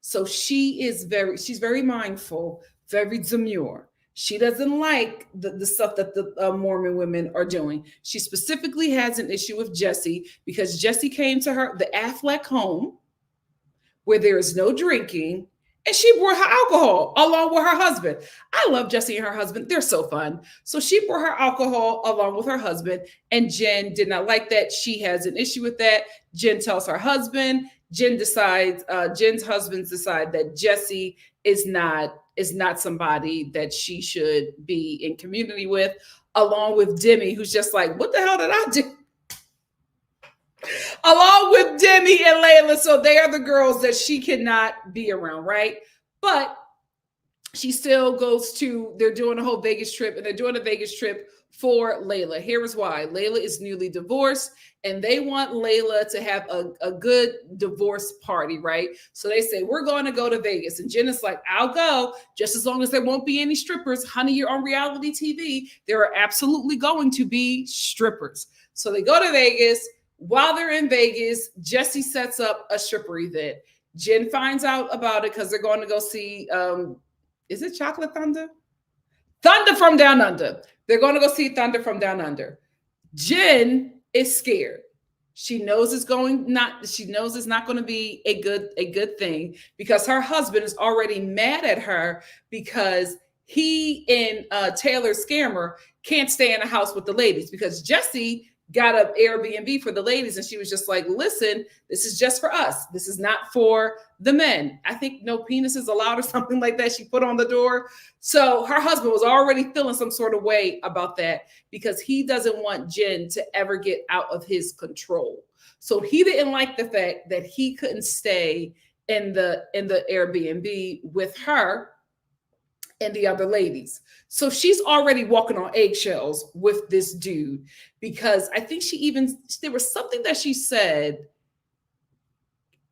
So she's very mindful, very demure. She doesn't like the stuff that the Mormon women are doing. She specifically has an issue with Jesse because Jesse came to the Affleck home where there is no drinking, and she brought her alcohol along with her husband. I love Jesse and her husband. They're so fun. So she brought her alcohol along with her husband, and Jen did not like that. She has an issue with that. Jen tells her husband. Jen's husbands decide that Jesse is not somebody that she should be in community with, along with Demi, who's just like, what the hell did I do? Along with Demi and Leila. So they are the girls that she cannot be around, right? But she still they're doing a whole Vegas trip, and they're doing a Vegas trip for Leila. Here is why. Leila is newly divorced, and they want Leila to have a good divorce party, right? So they say, we're going to go to Vegas. And Jen is like, I'll go, just as long as there won't be any strippers. Honey, you're on reality TV. There are absolutely going to be strippers. So they go to Vegas. While they're in Vegas, Jesse sets up a stripper event. Jen finds out about it because they're going to go see, is it Chocolate Thunder? Thunder from Down Under. They're going to go see Thunder from Down Under. Jen is scared. She knows it's not going to be a good thing because her husband is already mad at her because he and Taylor Scammer can't stay in the house with the ladies because Jesse got an Airbnb for the ladies, and she was just like, listen, this is just for us. This is not for the men. I think no penises allowed or something like that she put on the door. So her husband was already feeling some sort of way about that because he doesn't want Jen to ever get out of his control. So he didn't like the fact that he couldn't stay in the Airbnb with her and the other ladies. So she's already walking on eggshells with this dude because I think there was something that she said.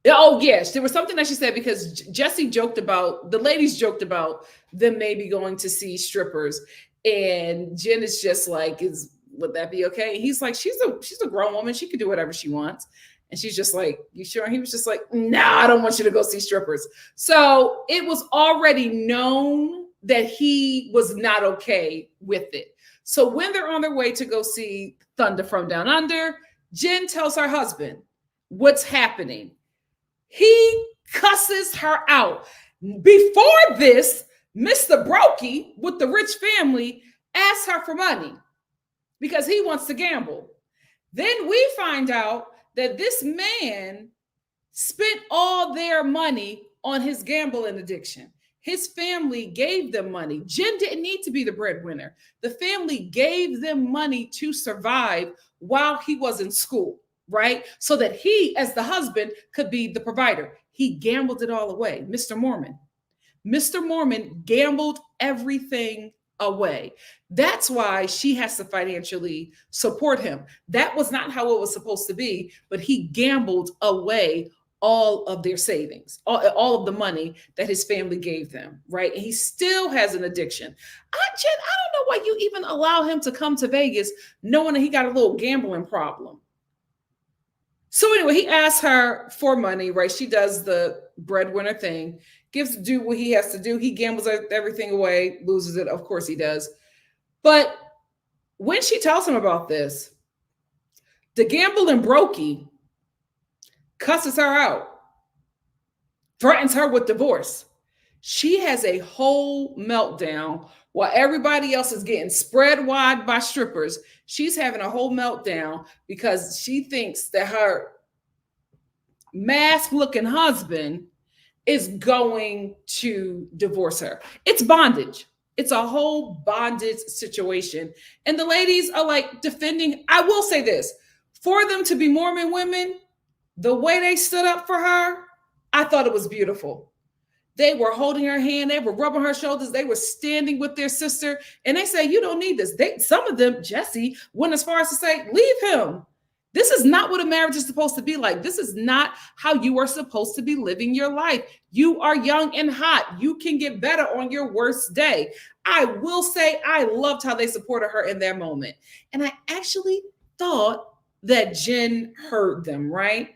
Oh, yes, there was something that she said because the ladies joked about them maybe going to see strippers. And Jen is just like, would that be okay? And he's like, she's a grown woman. She can do whatever she wants. And she's just like, you sure? And he was just like, nah, I don't want you to go see strippers. So it was already known that he was not okay with it. So when they're on their way to go see Thunder from Down Under, Jen tells her husband what's happening. He cusses her out. Before this, Mr. Brokey with the rich family asks her for money because he wants to gamble. Then we find out that this man spent all their money on his gambling addiction. His family gave them money. Jen didn't need to be the breadwinner. The family gave them money to survive while he was in school, right? So that he, as the husband, could be the provider. He gambled it all away. Mr. Mormon. Mr. Mormon gambled everything away. That's why she has to financially support him. That was not how it was supposed to be, but he gambled away all of their savings, all of the money that his family gave them, right? And he still has an addiction. Jen, I don't know why you even allow him to come to Vegas knowing that he got a little gambling problem. So anyway, he asks her for money, right? She does the breadwinner thing, gives do what he has to do. He gambles everything away, loses it. Of course he does. But when she tells him about this, the gambling brokey cusses her out, threatens her with divorce. She has a whole meltdown while everybody else is getting spread wide by strippers. She's having a whole meltdown because she thinks that her mask-looking husband is going to divorce her. It's bondage. It's a whole bondage situation. And the ladies are like defending. I will say this, for them to be Mormon women, the way they stood up for her, I thought it was beautiful. They were holding her hand. They were rubbing her shoulders. They were standing with their sister. And they say, you don't need this. Some of them, Jesse, went as far as to say, leave him. This is not what a marriage is supposed to be like. This is not how you are supposed to be living your life. You are young and hot. You can get better on your worst day. I will say I loved how they supported her in that moment. And I actually thought that Jen heard them, right?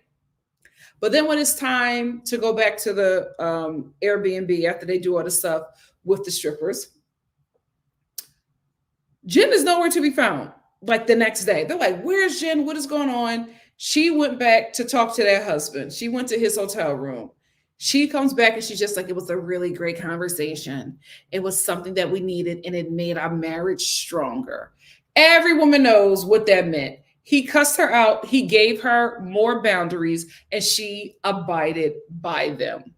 But then when it's time to go back to the Airbnb after they do all the stuff with the strippers, Jen is nowhere to be found. Like the next day, they're like, where's Jen? What is going on? She went back to talk to their husband. She went to his hotel room. She comes back and she's just like, it was a really great conversation. It was something that we needed and it made our marriage stronger. Every woman knows what that meant. He cussed her out. He gave her more boundaries and she abided by them,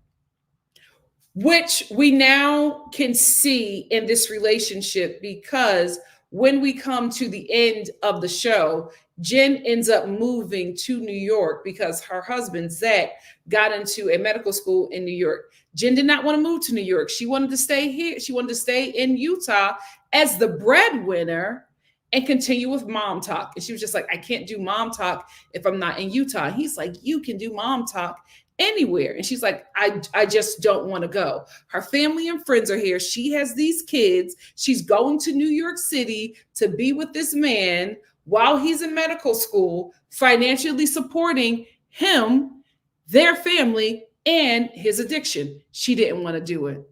which we now can see in this relationship because when we come to the end of the show, Jen ends up moving to New York because her husband, Zach, got into a medical school in New York. Jen did not want to move to New York. She wanted to stay here. She wanted to stay in Utah as the breadwinner and continue with mom talk. And she was just like, I can't do mom talk if I'm not in Utah. And he's like, you can do mom talk anywhere. And she's like, I just don't want to go. Her family and friends are here. She has these kids. She's going to New York City to be with this man while he's in medical school, financially supporting him, their family, and his addiction. She didn't want to do it.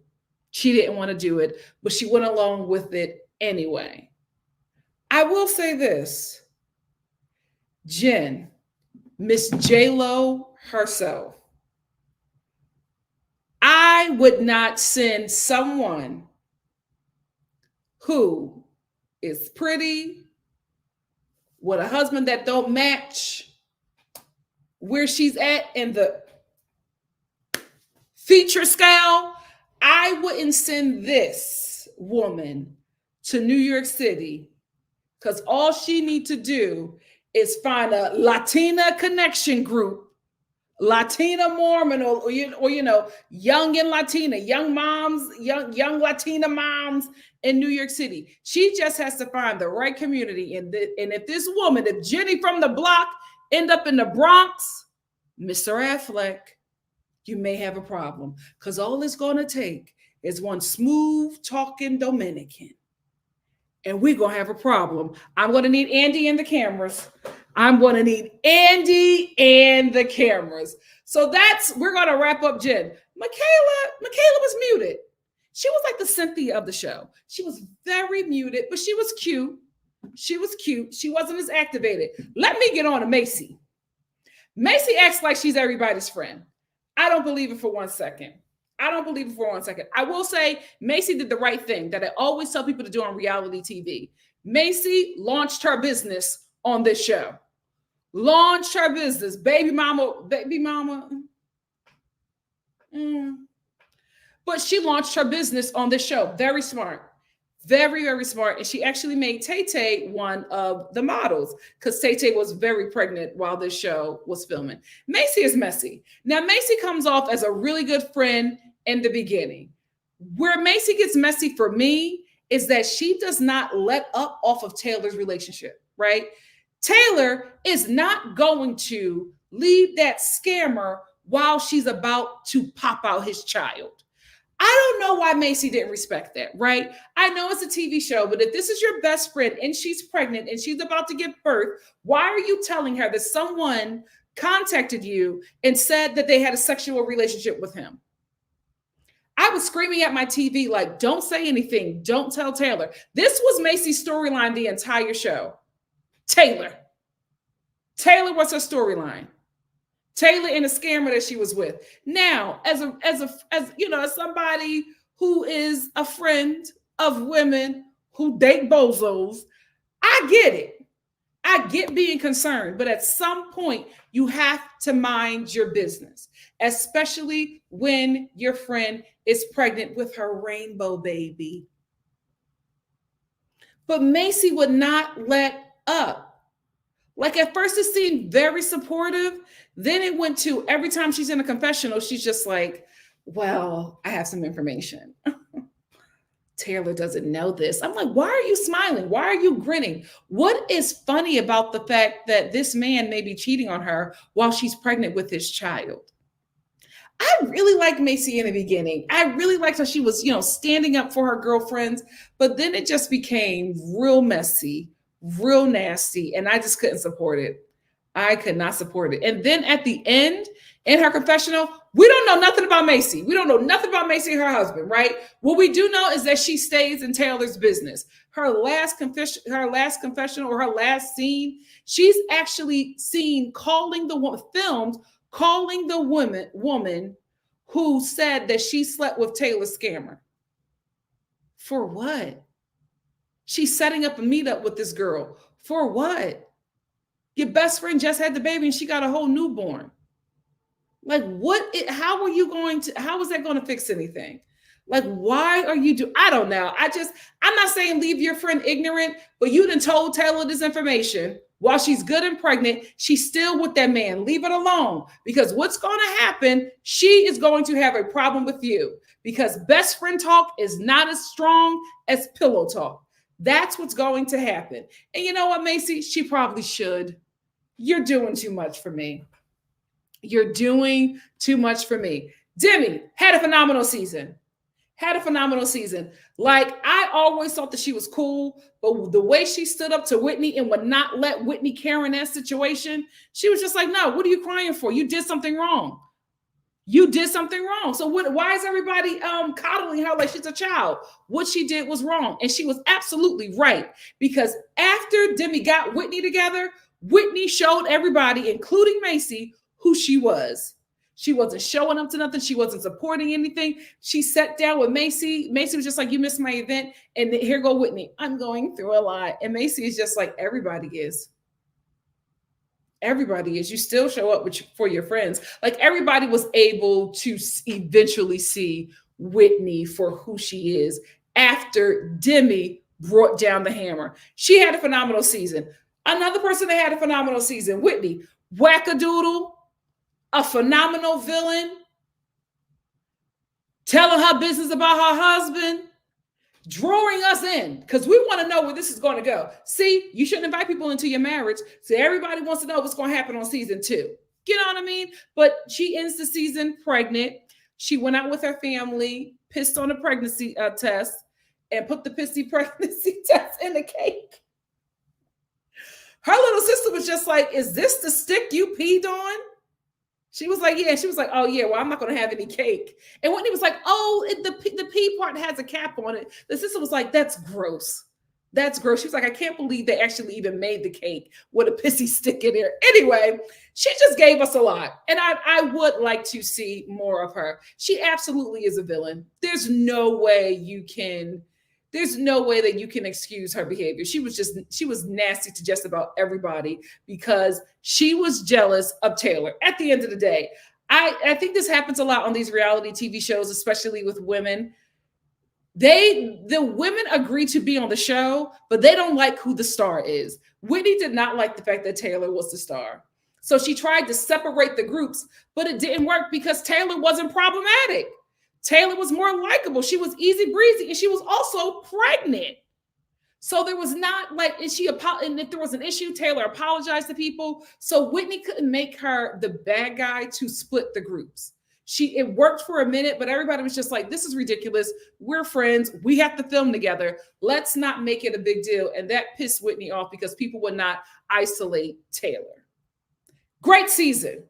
She didn't want to do it, but she went along with it anyway. I will say this, Jen, Miss J-Lo herself, I would not send someone who is pretty, with a husband that don't match where she's at in the feature scale, I wouldn't send this woman to New York City, because all she need to do is find a Latina connection group, Latina Mormon, or you know, young and Latina, young moms, young Latina moms in New York City. She just has to find the right community. And if this woman, if Jenny from the block end up in the Bronx, Mr. Affleck, you may have a problem, because all it's going to take is one smooth talking Dominican, and we're going to have a problem. I'm going to need Andy and the cameras. I'm going to need Andy and the cameras. So we're going to wrap up Jen. Michaela was muted. She was like the Cynthia of the show. She was very muted, but she was cute. She was cute. She wasn't as activated. Let me get on to Macy. Macy acts like she's everybody's friend. I don't believe it for 1 second. I don't believe it for 1 second. I will say Macy did the right thing that I always tell people to do on reality TV. Macy launched her business on this show. Launched her business. Baby mama. But she launched her business on this show. Very smart. Very, very smart. And she actually made Tay one of the models, because Tay was very pregnant while this show was filming. Macy is messy. Now, Macy comes off as a really good friend in the beginning. Where Macy gets messy for me is that she does not let up off of Taylor's relationship, right? Taylor is not going to leave that scammer while she's about to pop out his child. I don't know why Macy didn't respect that, right? I know it's a TV show, but if this is your best friend and she's pregnant and she's about to give birth, why are you telling her that someone contacted you and said that they had a sexual relationship with him? I was screaming at my TV like, don't say anything. Don't tell Taylor. This was Macy's storyline the entire show. Taylor was her storyline. Taylor and the scammer that she was with. Now, as you know, as somebody who is a friend of women who date bozos, I get it. I get being concerned, but at some point you have to mind your business, especially when your friend is pregnant with her rainbow baby. But Macy would not let up. Like, at first it seemed very supportive. Then it went to every time she's in a confessional, she's just like, well, I have some information. Taylor doesn't know this. I'm like, why are you smiling? Why are you grinning? What is funny about the fact that this man may be cheating on her while she's pregnant with his child? I really liked Macy in the beginning. I really liked how she was, standing up for her girlfriends, but then it just became real messy, real nasty, and I just couldn't support it. I could not support it. And then at the end, in her confessional, we don't know nothing about Macy. We don't know nothing about Macy and her husband, right? What we do know is that she stays in Taylor's business. Her last confessional, or her last scene, she's actually seen filmed calling the woman who said that she slept with Taylor's scammer. For what? She's setting up a meetup with this girl. For what? Your best friend just had the baby and she got a whole newborn. Like, how is that going to fix anything? Like, why are you I don't know. I'm not saying leave your friend ignorant, but you done told Taylor this information while she's good and pregnant. She's still with that man. Leave it alone, because what's going to happen, she is going to have a problem with you, because best friend talk is not as strong as pillow talk. That's what's going to happen. And you know what, Macy? She probably should. You're doing too much for me. You're doing too much for me. Demi had a phenomenal season. Like, I always thought that she was cool, but the way she stood up to Whitney and would not let Whitney carry in that situation, she was just like, no, what are you crying for? You did something wrong. So why is everybody coddling her like she's a child? What she did was wrong. And she was absolutely right, because after Demi got Whitney together, Whitney showed everybody, including Macy, who she was. She wasn't showing up to nothing. She wasn't supporting anything. She sat down with Macy. Macy was just like, you missed my event. And here go Whitney. I'm going through a lot. And Macy is just like, everybody is. Everybody is. You still show up for your friends. Like everybody was able to eventually see Whitney for who she is after Demi brought down the hammer. She had a phenomenal season. Another person that had a phenomenal season, Whitney, wackadoodle, a phenomenal villain, telling her business about her husband, drawing us in because we want to know where this is going to go. See, you shouldn't invite people into your marriage. So everybody wants to know what's going to happen on season 2. You know what I mean? But she ends the season pregnant. She went out with her family, pissed on a pregnancy test, and put the pissy pregnancy test in the cake. Her little sister was just like, is this the stick you peed on? She was like, yeah. She was like, oh, yeah, well, I'm not going to have any cake. And Whitney was like, oh, the pee part has a cap on it. The sister was like, that's gross. That's gross. She was like, I can't believe they actually even made the cake with a pissy stick in there. Anyway, she just gave us a lot. And I would like to see more of her. She absolutely is a villain. There's no way that you can excuse her behavior. She was nasty to just about everybody because she was jealous of Taylor. At the end of the day, I think this happens a lot on these reality TV shows, especially with women. The women agree to be on the show, but they don't like who the star is. Whitney did not like the fact that Taylor was the star. So she tried to separate the groups, but it didn't work because Taylor wasn't problematic. Taylor was more likable. She was easy breezy, and she was also pregnant. So there was not like, and if there was an issue, Taylor apologized to people. So Whitney couldn't make her the bad guy to split the groups. It worked for a minute, but everybody was just like, this is ridiculous. We're friends. We have to film together. Let's not make it a big deal. And that pissed Whitney off because people would not isolate Taylor. Great season.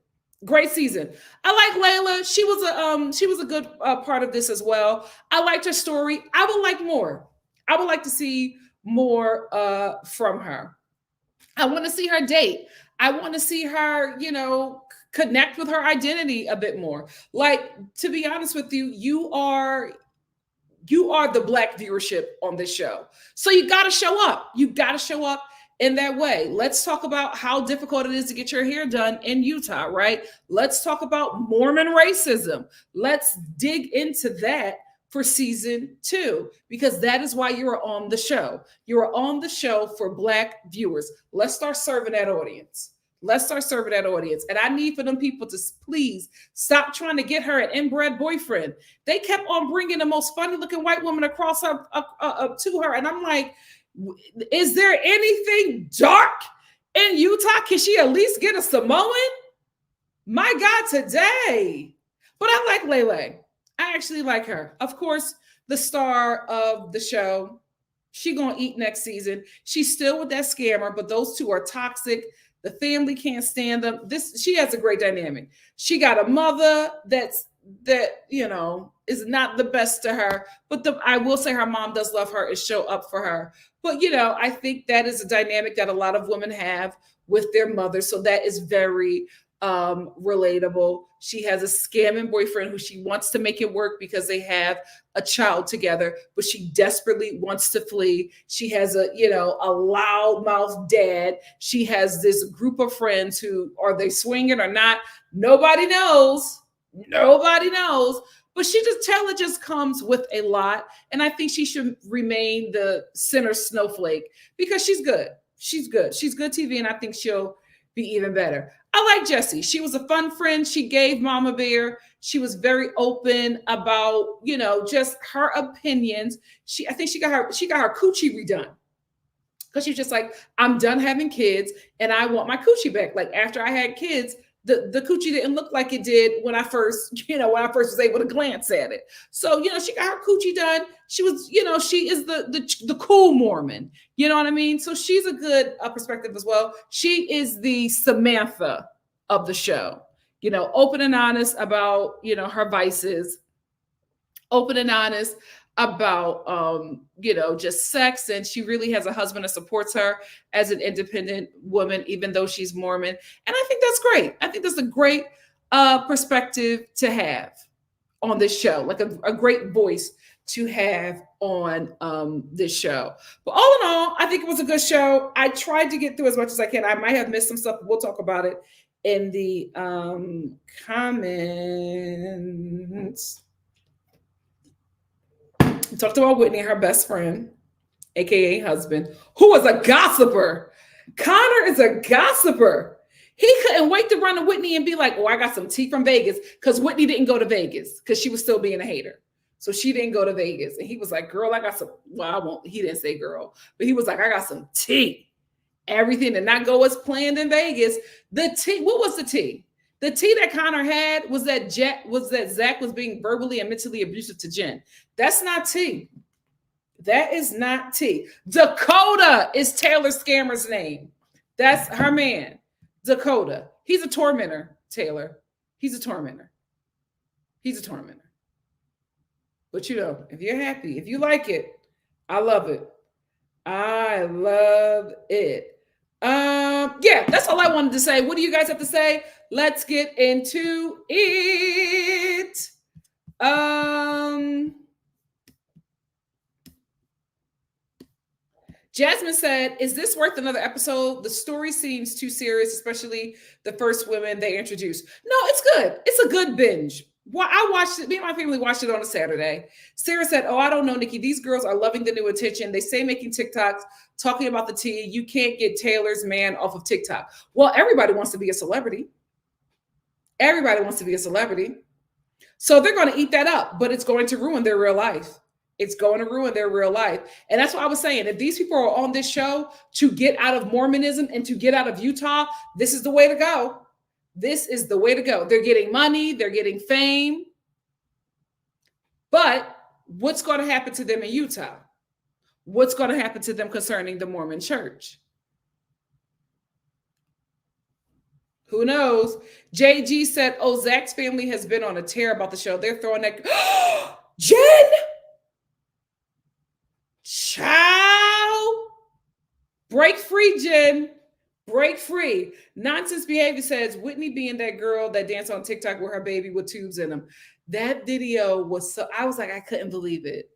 Great season. I like Leila. She was a good part of this as well. I liked her story. I would like more. I would like to see more from her. I want to see her date. I want to see her, connect with her identity a bit more. Like, to be honest with you, you are the Black viewership on this show. So you got to show up. You got to show up in that way. Let's talk about how difficult it is to get your hair done in Utah, right? Let's talk about Mormon racism. Let's dig into that for season 2, because that is why you are on the show. You are on the show for Black viewers. Let's start serving that audience. Let's start serving that audience. And I need for them people to please stop trying to get her an inbred boyfriend. They kept on bringing the most funny looking white woman across her to her. And I'm like, is there anything dark in Utah? Can she at least get a Samoan? My God, today. But I like Leila. I actually like her. Of course, the star of the show, she gonna eat next season. She's still with that scammer, but those two are toxic. The family can't stand them. She has a great dynamic. She got a mother that is not the best to her, but I will say her mom does love her and show up for her. But I think that is a dynamic that a lot of women have with their mothers. So that is very relatable. She has a scamming boyfriend who she wants to make it work because they have a child together, but she desperately wants to flee. She has a loudmouth dad. She has this group of friends who, are they swinging or not? Nobody knows. Nobody knows. But Taylor just comes with a lot. And I think she should remain the center snowflake because she's good. She's good. She's good TV. And I think she'll be even better. I like Jessie. She was a fun friend. She gave Mama Bear. She was very open about, just her opinions. I think she got her coochie redone. Because she's just like, I'm done having kids and I want my coochie back. Like, after I had kids, the coochie didn't look like it did when I first was able to glance at it. So, she got her coochie done. She was, she is the cool Mormon. You know what I mean? So she's a good perspective as well. She is the Samantha of the show, open and honest about, her vices, open and honest about, just sex. And she really has a husband that supports her as an independent woman, even though she's Mormon. And I think that's great. I think that's a great perspective to have on this show, like a great voice to have on this show. But all in all, I think it was a good show. I tried to get through as much as I can. I might have missed some stuff, but we'll talk about it in the comments. We talked about Whitney, her best friend, aka husband, who was a gossiper. Connor is a gossiper. He couldn't wait to run to Whitney and be like, oh, I got some tea from Vegas, because Whitney didn't go to Vegas because she was still being a hater. So she didn't go to Vegas. And he was like, girl, I got some, well, I won't, he didn't say girl, but he was like, I got some tea. Everything did not go as planned in Vegas. The tea, what was the tea? The tea that Connor had was that Zach was being verbally and mentally abusive to Jen. That's not tea. That is not tea. Dakota is Taylor Scammer's name. That's her man, Dakota. He's a tormentor, Taylor. He's a tormentor. He's a tormentor. But you know, if you're happy, if you like it, I love it. I love it. Yeah, that's all I wanted to say. What do you guys have to say? Let's get into it. Jasmine said, is this worth another episode? The story seems too serious, especially the first women they introduced. No, it's good. It's a good binge. Well, I watched it. Me and my family watched it on a Saturday. Sarah said, oh, I don't know, Nikki. These girls are loving the new attention. They say making TikToks, talking about the tea. You can't get Taylor's man off of TikTok. Well, everybody wants to be a celebrity. Everybody wants to be a celebrity. So they're going to eat that up, but it's going to ruin their real life. It's going to ruin their real life. And that's what I was saying. If these people are on this show to get out of Mormonism and to get out of Utah, this is the way to go. This is the way to go. They're getting money. They're getting fame. But what's going to happen to them in Utah? What's going to happen to them concerning the Mormon church? Who knows? JG said, oh, Zach's family has been on a tear about the show. They're throwing that. Jen! Child! Break free, Jen. Break free. Nonsense behavior says Whitney being that girl that danced on TikTok with her baby with tubes in them. That video was so, I was like, I couldn't believe it.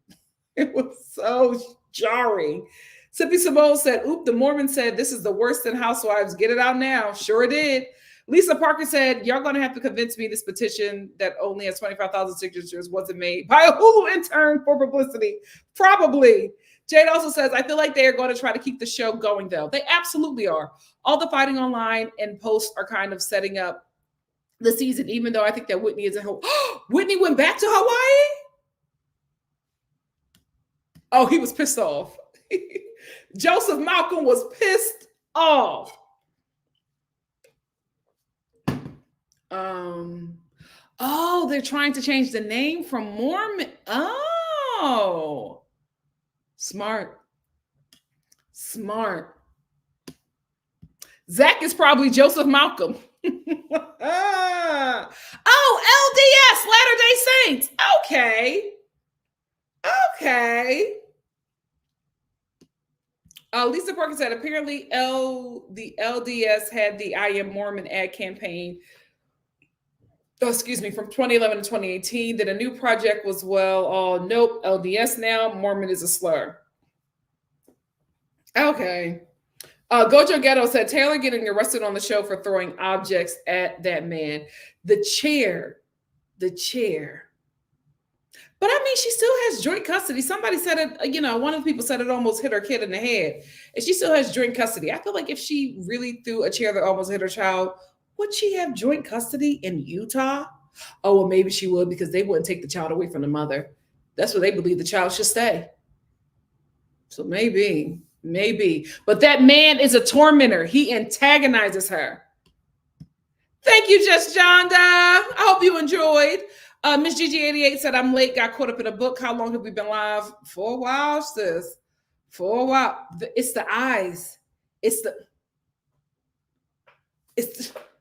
It was so jarring. Sippy Simone said, oop, the Mormon said, this is the worst than Housewives. Get it out now. Sure did. Lisa Parker said, y'all going to have to convince me this petition that only has 25,000 signatures wasn't made by a Hulu intern for publicity. Probably. Jade also says, I feel like they are going to try to keep the show going, though. They absolutely are. All the fighting online and posts are kind of setting up the season, even though I think that Whitney is a whole. Whitney went back to Hawaii? Oh, he was pissed off. Joseph Malcolm was pissed off. Oh, they're trying to change the name from Mormon. Oh. Smart. Smart. Zach is probably Joseph Malcolm. Oh, LDS, Latter-day Saints. Okay. Okay. Lisa Parker said, apparently the LDS had the I Am Mormon ad campaign, from 2011 to 2018. Then a new project was, nope, LDS now, Mormon is a slur. Okay. Gojo Ghetto said, Taylor getting arrested on the show for throwing objects at that man. The chair. But I mean, she still has joint custody. Somebody said it, one of the people said it almost hit her kid in the head. And she still has joint custody. I feel like if she really threw a chair that almost hit her child, would she have joint custody in Utah? Oh, well, maybe she would, because they wouldn't take the child away from the mother. That's where they believe the child should stay. So maybe. But that man is a tormentor. He antagonizes her. Thank you, Just Jonda. I hope you enjoyed. Miss Gigi88 said, I'm late, got caught up in a book. How long have we been live? For a while, sis. For a while. It's the eyes.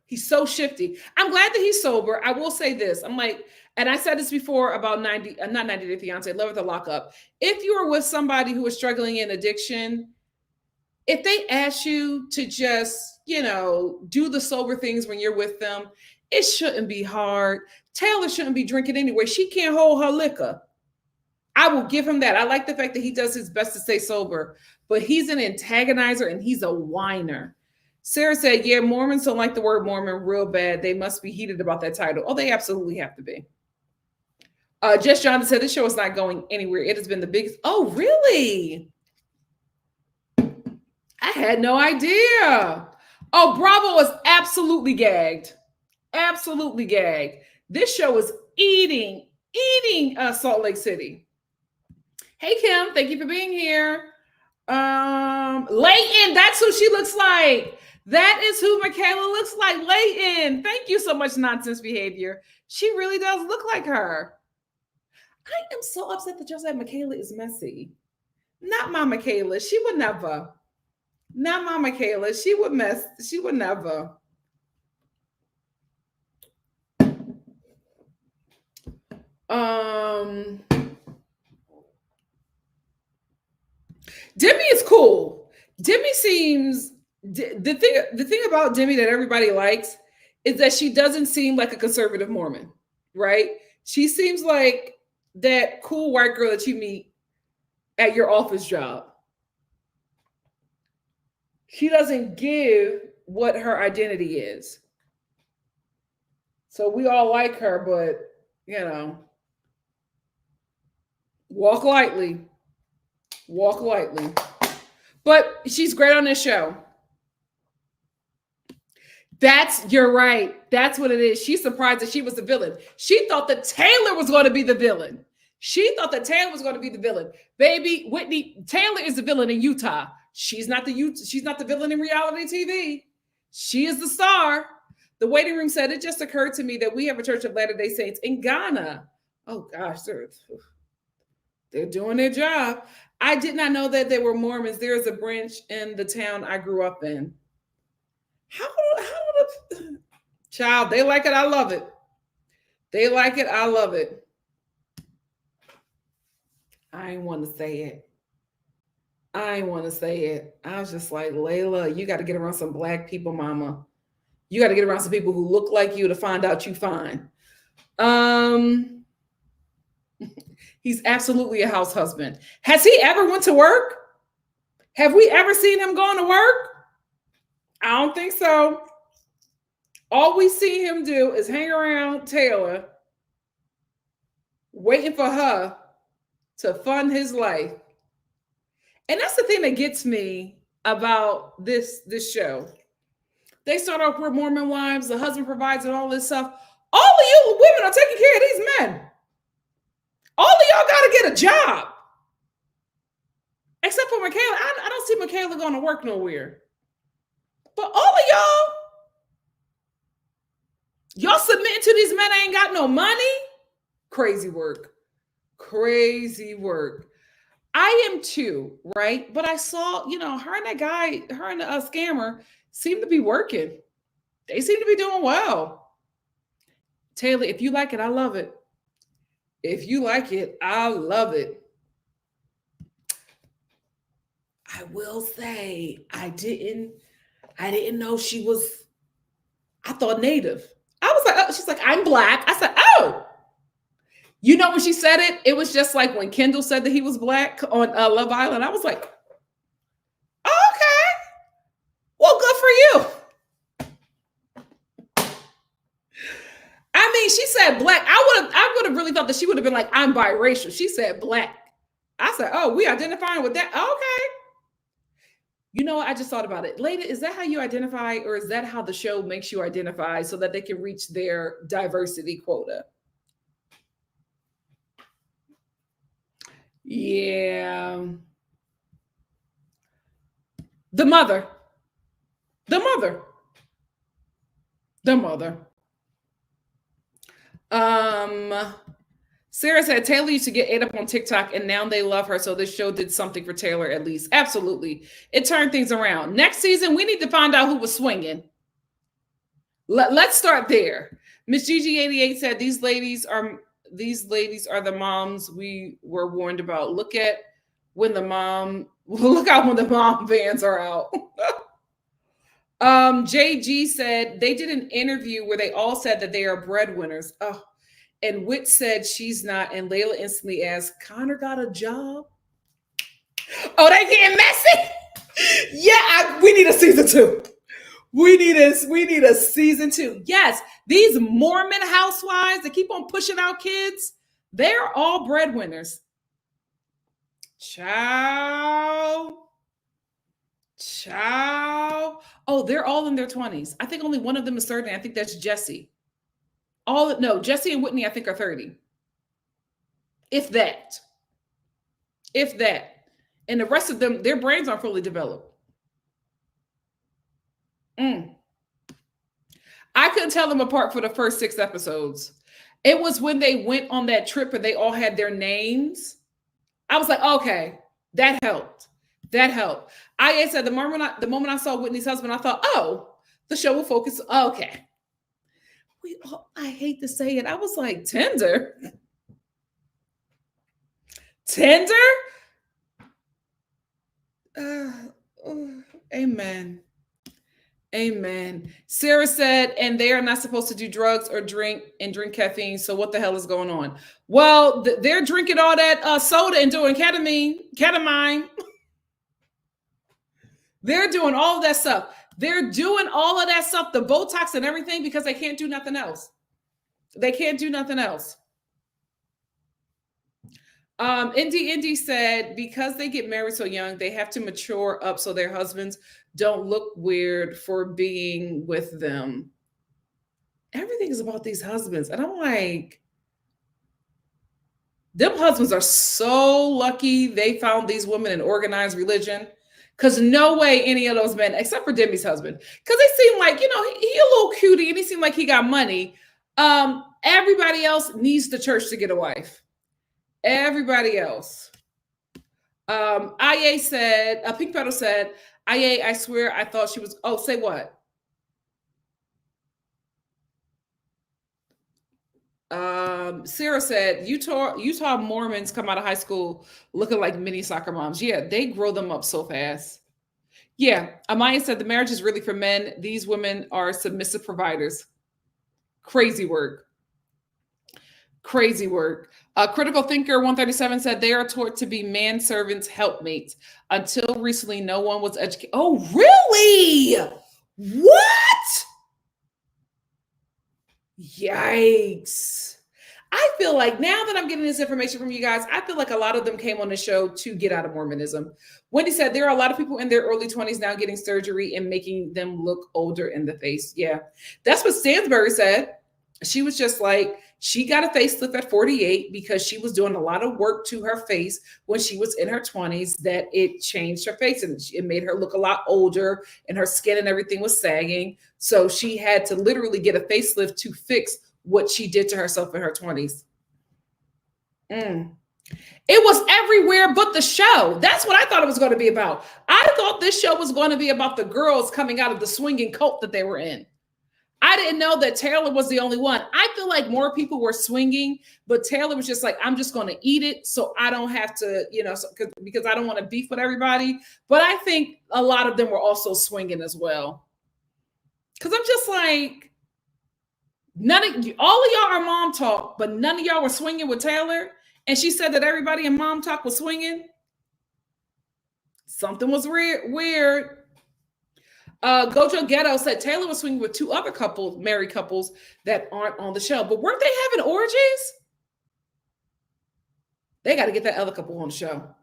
He's so shifty. I'm glad that he's sober. I will say this. I'm like, and I said this before about not 90 Day Fiance, Love with the Lockup. If you are with somebody who is struggling in addiction, if they ask you to just, do the sober things when you're with them, it shouldn't be hard. Taylor shouldn't be drinking anyway. She can't hold her liquor. I will give him that. I like the fact that he does his best to stay sober, but he's an antagonizer and he's a whiner. Sarah said, yeah, Mormons don't like the word Mormon real bad. They must be heated about that title. Oh, they absolutely have to be. Jess Johnson said, this show is not going anywhere. It has been the biggest. Oh, really? I had no idea. Oh, Bravo is absolutely gagged. Absolutely gagged. This show is eating Salt Lake City. Hey, Kim, thank you for being here. Layton, that's who she looks like. That is who Michaela looks like. Layton, thank you so much, Nonsense Behavior. She really does look like her. I am so upset that y'all said Michaela is messy. Not my Michaela. She would never. Not my Michaela. She would mess. She would never. Demi is cool. Demi seems the thing about Demi that everybody likes is that she doesn't seem like a conservative Mormon, right? She seems like that cool white girl that you meet at your office job. She doesn't give what her identity is. So we all like her, but you know, walk lightly. Walk lightly. But she's great on this show. You're right. That's what it is. She's surprised that she was the villain. She thought that Taylor was going to be the villain. She thought that Taylor was going to be the villain. Baby, Whitney, Taylor is the villain in Utah. She's not the villain in reality TV. She is the star. The waiting room said, it just occurred to me that we have a Church of Latter-day Saints in Ghana. Oh gosh, they're doing their job. I did not know that they were Mormons. There's a branch in the town I grew up in. Child, they like it. I love it. They like it. I love it. I ain't want to say it. I was just like, Leila, you got to get around some black people, mama. You got to get around some people who look like you to find out you fine. He's absolutely a house husband. Has he ever went to work? Have we ever seen him going to work? I don't think so. All we see him do is hang around Taylor, waiting for her to fund his life. And that's the thing that gets me about this show. They start off with Mormon wives, the husband provides and all this stuff. All of you women are taking care of these men. All of y'all got to get a job. Except for Michaela. I don't see Michaela going to work nowhere. But all of y'all submitting to these men ain't got no money. Crazy work. Crazy work. I am too, right? But I saw, her and that guy, her and the scammer seem to be working. They seem to be doing well. Taylor, if you like it, I love it. If you like it, I love it. I will say, I didn't know she was, I thought Native. I was like, oh, she's like, I'm Black. I said, oh. When she said it, it was just like when Kendall said that he was Black on Love Island. I was like, oh, okay. Well, good for you. I mean, she said Black. I would have really thought that she would have been like, I'm biracial. She said Black. I said, oh, we identifying with that. Okay. I just thought about it. Leila, is that how you identify, or is that how the show makes you identify so that they can reach their diversity quota? Yeah. The mother. Sarah said Taylor used to get ate up on TikTok and now they love her. So this show did something for Taylor at least. Absolutely. It turned things around. Next season, we need to find out who was swinging. Let's start there. Miss Gigi88 said these ladies are the moms we were warned about. Look out when the mom vans are out. JG said they did an interview where they all said that they are breadwinners. Oh, And Whit said she's not. And Leila instantly asked, Connor got a job? Oh, they getting messy? Yeah, we need a season 2. We need a season 2. Yes, these Mormon housewives that keep on pushing out kids, they're all breadwinners. Ciao. Oh, they're all in their 20s. I think only one of them is 30. I think that's Jesse. Jesse and Whitney, I think, are 30. If that. And the rest of them, their brains aren't fully developed. I couldn't tell them apart for the first 6 episodes. It was when they went on that trip and they all had their names. I was like, okay, that helped. I said the moment I saw Whitney's husband, I thought, oh, the show will focus. Okay. I hate to say it. I was like, Tinder? Amen. Sarah said, and they are not supposed to do drugs or drink caffeine. So what the hell is going on? Well, they're drinking all that soda and doing ketamine. They're doing all of that stuff. The Botox and everything, because they can't do nothing else. Indy said, because they get married so young, they have to mature up so their husbands don't look weird for being with them. Everything is about these husbands. And I'm like, them husbands are so lucky they found these women in organized religion. Because no way any of those men, except for Demi's husband, because they seem like, he a little cutie and he seemed like he got money. Everybody else needs the church to get a wife. Everybody else. IA said, Pink Petal said, IA, I swear I thought she was, say what? Sarah said, Utah Mormons come out of high school looking like mini soccer moms. Yeah, they grow them up so fast. Yeah, Amaya said the marriage is really for men. These women are submissive providers. Crazy work. Critical Thinker 137 said they are taught to be manservants, helpmates. Until recently, no one was educated. Oh, really? What? Yikes. I feel like now that I'm getting this information from you guys, I feel like a lot of them came on the show to get out of Mormonism. Wendy said there are a lot of people in their early 20s now getting surgery and making them look older in the face. Yeah, that's what Stansbury said. She was just like, she got a facelift at 48 because she was doing a lot of work to her face when she was in her 20s, that it changed her face and it made her look a lot older and her skin and everything was sagging. So she had to literally get a facelift to fix what she did to herself in her 20s. It was everywhere but the show. That's what I thought it was going to be about. I thought this show was going to be about the girls coming out of the swinging cult that they were in. I didn't know that Taylor was the only one. I feel like more people were swinging, but Taylor was just like, I'm just going to eat it so I don't have to, because I don't want to beef with everybody. But I think a lot of them were also swinging as well. Because I'm just like, all of y'all are mom talk, but none of y'all were swinging with Taylor. And she said that everybody in mom talk was swinging. Something was weird. Gojo Ghetto said Taylor was swinging with 2 other married couples that aren't on the show. But weren't they having orgies? They got to get that other couple on the show.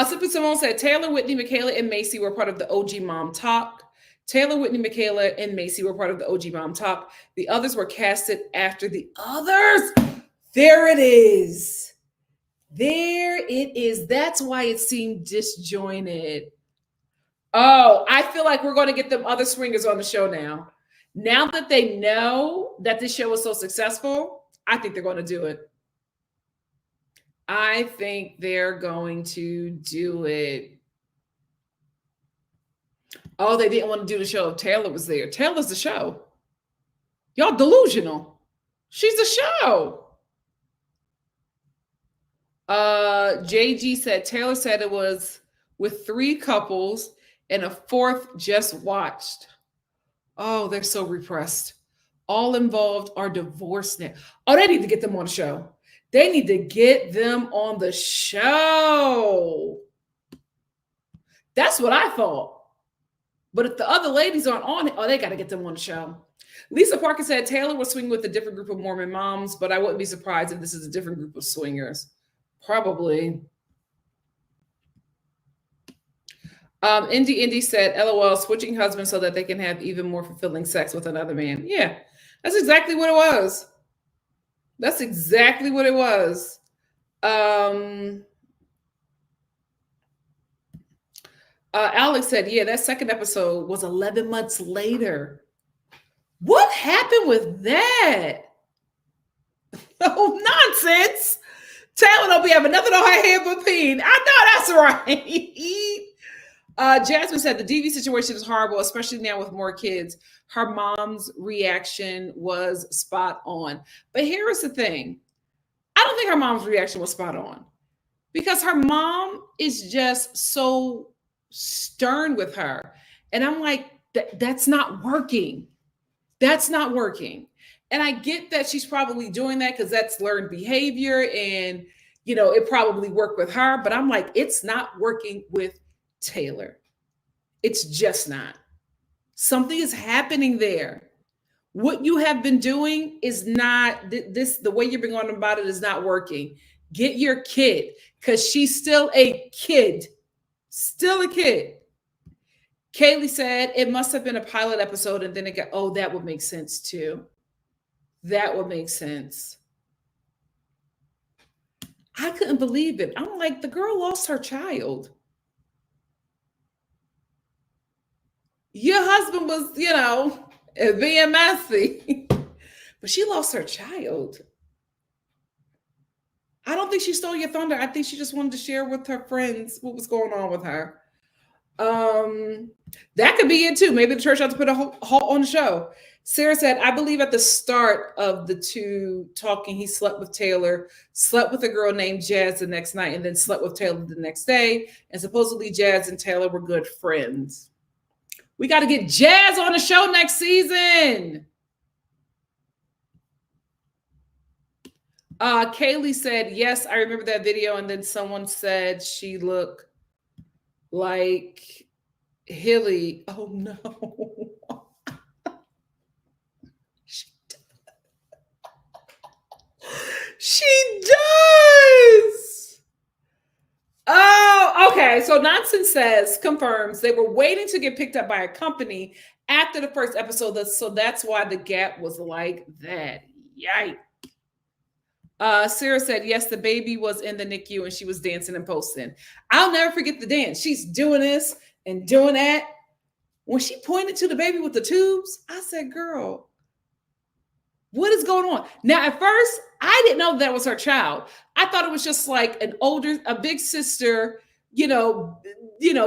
Simply Simone said Taylor, Whitney, Michaela, and Macy were part of the OG Mom Talk. Taylor, Whitney, Michaela, and Macy were part of the OG Mom Talk. The others were casted after the others. There it is. That's why it seemed disjointed. Oh, I feel like we're going to get them other swingers on the show now. Now that they know that this show was so successful, I think they're going to do it. Oh, they didn't want to do the show if Taylor was there. Taylor's the show. Y'all delusional. She's the show. JG said Taylor said it was with 3 couples and a 4th just watched. Oh, they're so repressed. All involved are divorced now. Oh, they need to get them on the show. They need to get them on the show. That's what I thought. But if the other ladies aren't on it, oh, they got to get them on the show. Lisa Parker said Taylor was swinging with a different group of Mormon moms, but I wouldn't be surprised if this is a different group of swingers. Probably. Indy said, LOL, switching husbands so that they can have even more fulfilling sex with another man. Yeah, that's exactly what it was. That's exactly what it was. Alex said, yeah, that second episode was 11 months later. What happened with that? Oh, nonsense. Taylor don't be having nothing on her head but pain. I know that's right. Jasmine said the DV situation is horrible, especially now with more kids. Her mom's reaction was spot on. But here is the thing. I don't think her mom's reaction was spot on because her mom is just so stern with her. And I'm like, that's not working. That's not working. And I get that she's probably doing that because that's learned behavior and, you know, it probably worked with her. But I'm like, it's not working with Taylor. It's just not. Something is happening there. What you have been doing is not this. The way you've been going about it is not working. Get your kid because she's still a kid. Still a kid. Kaylee said it must have been a pilot episode and then it got, oh, that would make sense too. That would make sense. I couldn't believe it. I'm like, the girl lost her child. Your husband was, you know, being messy, but she lost her child. I don't think she stole your thunder. I think she just wanted to share with her friends what was going on with her. That could be it too. Maybe the church had to put a halt on the show. Sarah said, I believe at the start of the two talking, he slept with Taylor, slept with a girl named Jazz the next night, and then slept with Taylor the next day. And supposedly Jazz and Taylor were good friends. We got to get Jazz on the show next season. Kaylee said, yes, I remember that video. And then someone said she looked like Hilly. Oh, no. She does. Oh, okay. So Nonsense says, confirms they were waiting to get picked up by a company after the first episode. So that's why the gap was like that. Yikes. Sarah said, yes, the baby was in the NICU and she was dancing and posting. I'll never forget the dance. She's doing this and doing that. When she pointed to the baby with the tubes, I said, girl, what is going on? Now, at first, I didn't know that was her child. I thought it was just like a big sister, you know,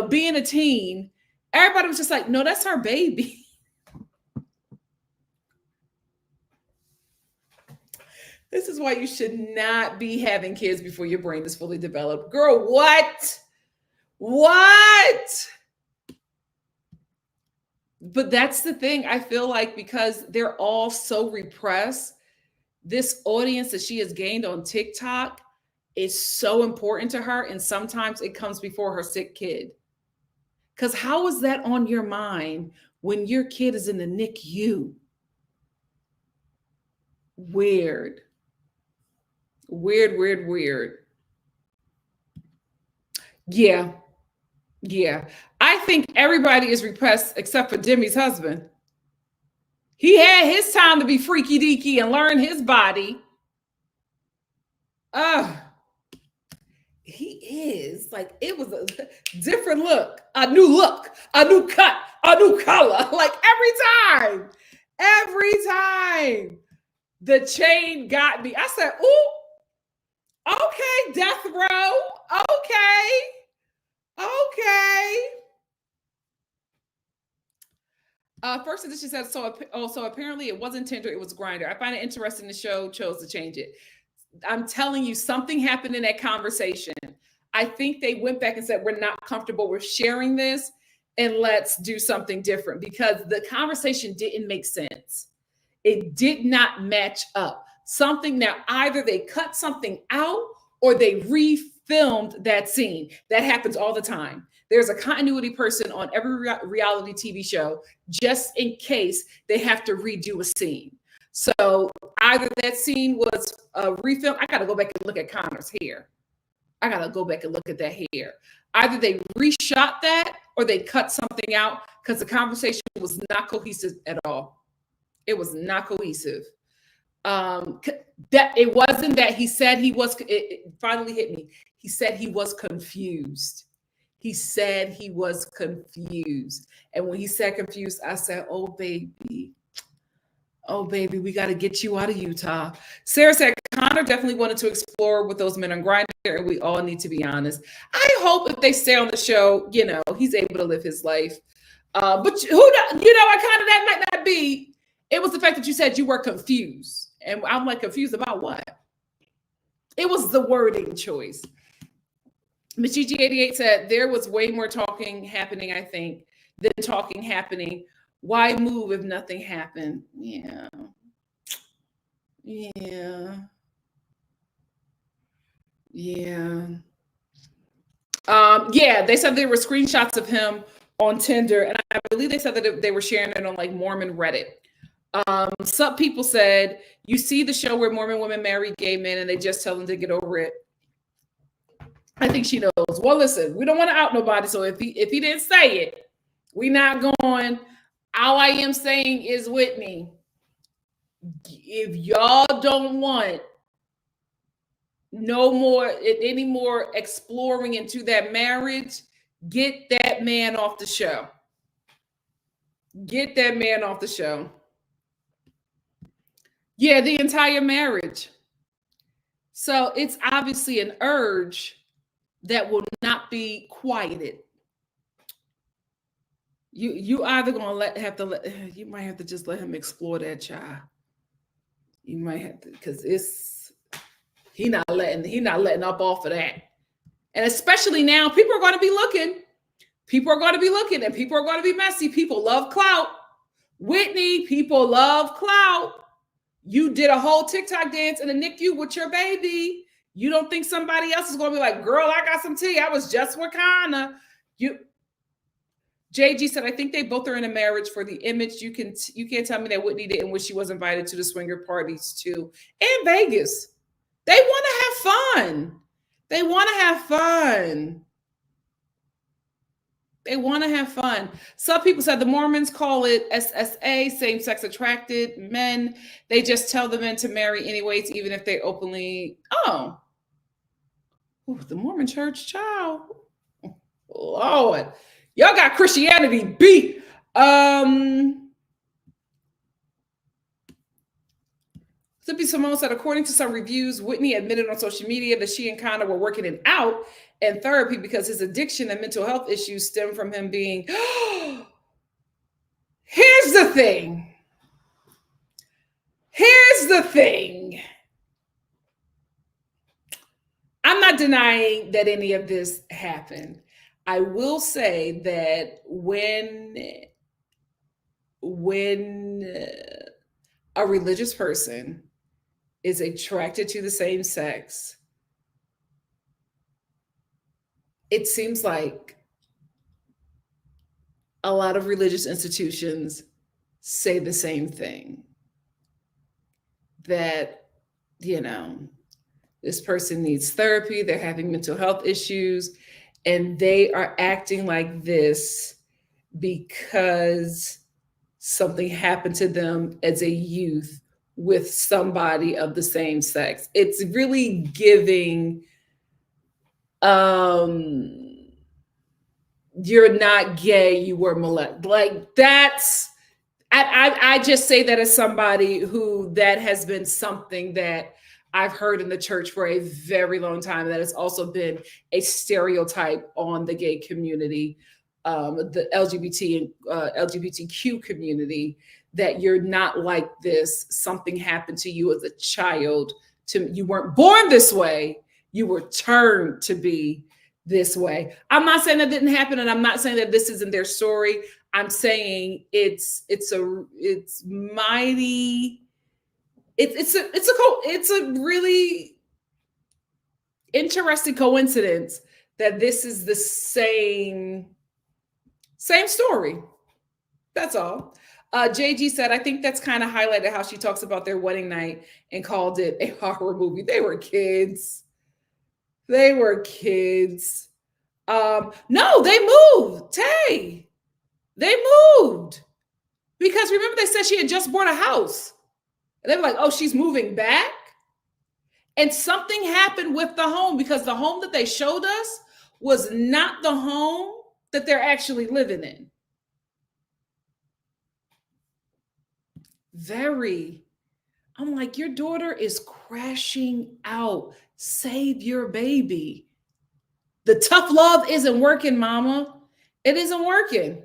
being a teen. Everybody was just like, no, that's her baby. This is why you should not be having kids before your brain is fully developed. Girl, what? What? But that's the thing. I feel like because they're all so repressed, this audience that she has gained on TikTok is so important to her. And sometimes it comes before her sick kid. Because how is that on your mind when your kid is in the NICU? Weird. Weird. Yeah. I think everybody is repressed except for Demi's husband. He had his time to be freaky deaky and learn his body. He is like, it was a different look, a new cut, a new color. Like every time the chain got me. I said, ooh, okay, death row. Okay. First edition said, so apparently it wasn't Tinder, it was Grindr. I find it interesting the show chose to change it. I'm telling you, something happened in that conversation. I think they went back and said, we're not comfortable with sharing this and let's do something different because the conversation didn't make sense. It did not match up. Something now, either they cut something out or they refilmed that scene. That happens all the time. There's a continuity person on every reality TV show just in case they have to redo a scene. So either that scene was refilmed. I got to go back and look at Connor's hair. I got to go back and look at that hair. Either they reshot that or they cut something out because the conversation was not cohesive at all. It was not cohesive. That it wasn't that he said he was, it finally hit me. He said he was confused. He said he was confused. And when he said confused, I said, oh, baby, we got to get you out of Utah. Sarah said, Connor definitely wanted to explore with those men on Grindr, and we all need to be honest. I hope if they stay on the show, you know, he's able to live his life. But who, you know, I kind of, that might not be. It was the fact that you said you were confused. And I'm like, confused about what? It was the wording choice. Miss GG88 said, there was way more talking happening, I think, than talking happening. Why move if nothing happened? Yeah. Yeah. Yeah. Yeah, they said there were screenshots of him on Tinder, and I believe they said that they were sharing it on like Mormon Reddit. Some people said, you see the show where Mormon women marry gay men and they just tell them to get over it. I think she knows. Well, listen, we don't want to out nobody. So if he didn't say it, we not going. All I am saying is, Whitney, if y'all don't want any more exploring into that marriage, get that man off the show. Get that man off the show. Yeah, the entire marriage. So it's obviously an urge that will not be quieted. You either gonna you might have to just let him explore that child. You might have to, because he not letting up off of that. And especially now, people are going to be looking. People are going to be looking, and people are going to be messy. People love clout. Whitney, people love clout. You did a whole TikTok dance in the NICU with your baby. You don't think somebody else is going to be like, girl, I got some tea. I was just with Connor. JG said, I think they both are in a marriage for the image. You can't tell me that Whitney didn't wish she was invited to the swinger parties too. In Vegas. They want to have fun. They want to have fun. They want to have fun. Some people said the Mormons call it SSA, same-sex attracted men. They just tell the men to marry anyways, even if they openly. Oh, the Mormon church, child. Lord, y'all got Christianity beat. Sippy Simone said, according to some reviews, Whitney admitted on social media that she and Connor were working it out in therapy because his addiction and mental health issues stem from him being. Here's the thing. I'm not denying that any of this happened. I will say that when a religious person is attracted to the same sex, it seems like a lot of religious institutions say the same thing. That, you know, this person needs therapy, they're having mental health issues, and they are acting like this because something happened to them as a youth with somebody of the same sex. It's really giving, you're not gay, you were molested. Like that's, I just say that as somebody who that has been something that I've heard in the church for a very long time. That has also been a stereotype on the gay community, the LGBT and LGBTQ community, that you're not like this. Something happened to you as a child. You weren't born this way. You were turned to be this way. I'm not saying that didn't happen, and I'm not saying that this isn't their story. I'm saying it's mighty. It's a really interesting coincidence that this is the same story. That's all. JG said, I think that's kind of highlighted how she talks about their wedding night and called it a horror movie. They were kids. They were kids. No, they moved. Tay. They moved. Because remember, they said she had just bought a house. And they were like, oh, she's moving back? And something happened with the home, because the home that they showed us was not the home that they're actually living in. I'm like, your daughter is crashing out. Save your baby. The tough love isn't working, mama. It isn't working.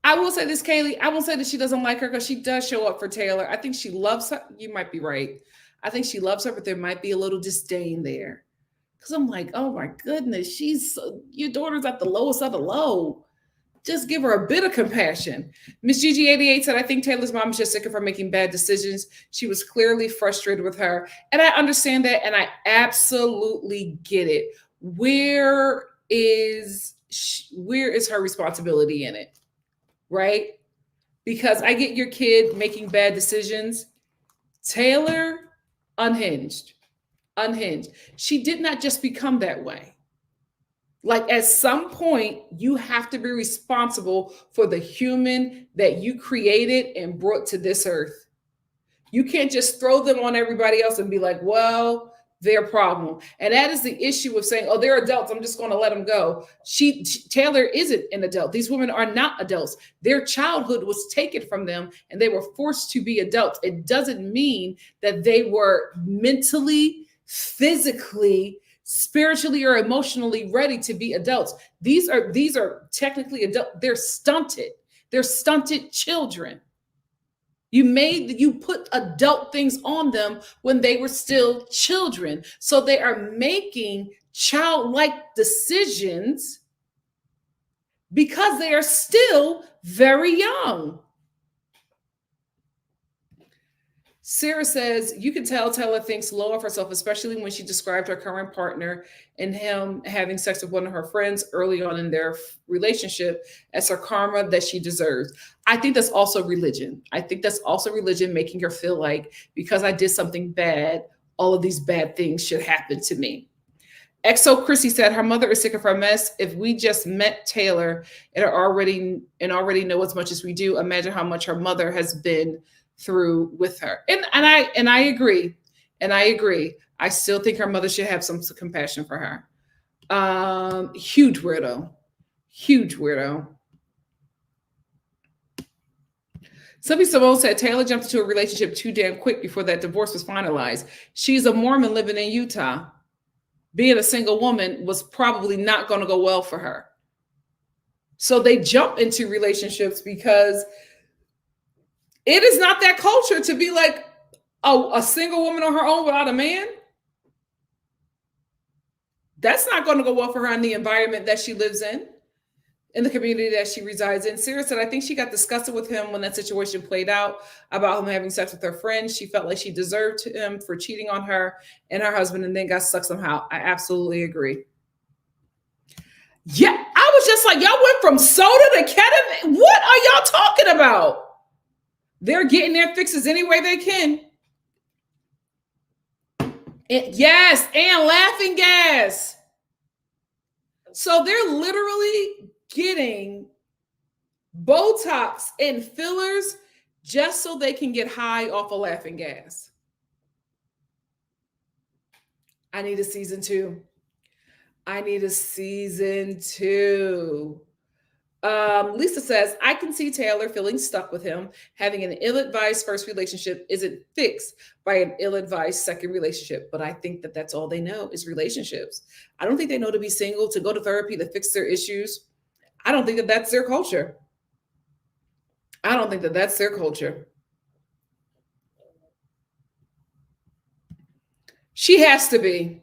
I will say this, Kaylee. I won't say that she doesn't like her, because she does show up for Taylor. I think she loves her. You might be right. I think she loves her, but there might be a little disdain there. Because I'm like, oh my goodness, your daughter's at the lowest of the low. Just give her a bit of compassion. Miss Gigi88 said, I think Taylor's mom is just sick of her making bad decisions. She was clearly frustrated with her. And I understand that, and I absolutely get it. Where is her responsibility in it? Right? Because I get your kid making bad decisions. Taylor, unhinged. She did not just become that way. Like, at some point, you have to be responsible for the human that you created and brought to this earth. You can't just throw them on everybody else and be like, well, their problem. And that is the issue of saying, oh, they're adults, I'm just going to let them go. Taylor isn't an adult. These women are not adults. Their childhood was taken from them, and they were forced to be adults. It doesn't mean that they were mentally, physically, spiritually, or emotionally ready to be adults. These are technically adult. They're stunted children. You put adult things on them when they were still children. So they are making childlike decisions because they are still very young. Sarah says, you can tell Taylor thinks low of herself, especially when she described her current partner and him having sex with one of her friends early on in their relationship as her karma that she deserves. I think that's also religion. Making her feel like, because I did something bad, all of these bad things should happen to me. XO Chrissy said, her mother is sick of her mess. If we just met Taylor and already know as much as we do, imagine how much her mother has been through with her. And I agree. I still think her mother should have some compassion for her. Huge weirdo. Sylvie Simone said, Taylor jumped into a relationship too damn quick before that divorce was finalized. She's a Mormon living in Utah. Being a single woman was probably not going to go well for her. So they jump into relationships because it is not that culture to be like a single woman on her own without a man. That's not going to go well for her in the environment that she lives in the community that she resides in. Sarah said, I think she got disgusted with him when that situation played out about him having sex with her friends. She felt like she deserved him for cheating on her and her husband, and then got stuck somehow. I absolutely agree. Yeah, I was just like, y'all went from soda to ketamine. What are y'all talking about? They're getting their fixes any way they can. Yes, and laughing gas. So they're literally getting Botox and fillers just so they can get high off of laughing gas. I need a season 2. Lisa says, I can see Taylor feeling stuck with him. Having an ill-advised first relationship isn't fixed by an ill-advised second relationship. But I think that that's all they know is relationships. I don't think they know to be single, to go to therapy, to fix their issues. I don't think that that's their culture. She has to be.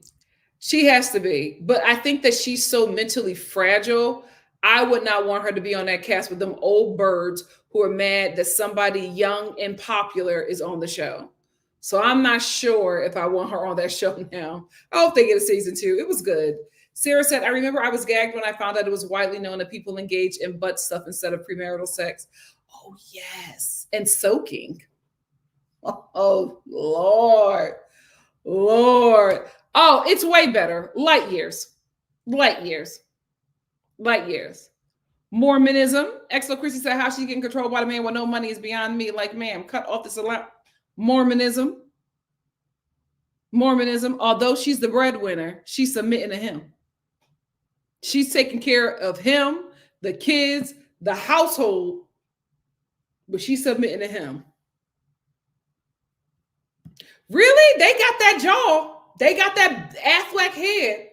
She has to be. But I think that she's so mentally fragile. I would not want her to be on that cast with them old birds who are mad that somebody young and popular is on the show. So I'm not sure if I want her on that show now. I hope they get a season 2. It was good. Sarah said, I remember I was gagged when I found out it was widely known that people engage in butt stuff instead of premarital sex. Oh, yes. And soaking. Oh, Lord. Lord. Oh, it's way better. Light years. Light years. Light years. Mormonism. Exo Chrissy said how she getting controlled by the man with no money is beyond me. Like, ma'am, cut off this allowance. Mormonism. Mormonism. Although she's the breadwinner, she's submitting to him. She's taking care of him, the kids, the household, but she's submitting to him. Really? They got that jaw. They got that Affleck head.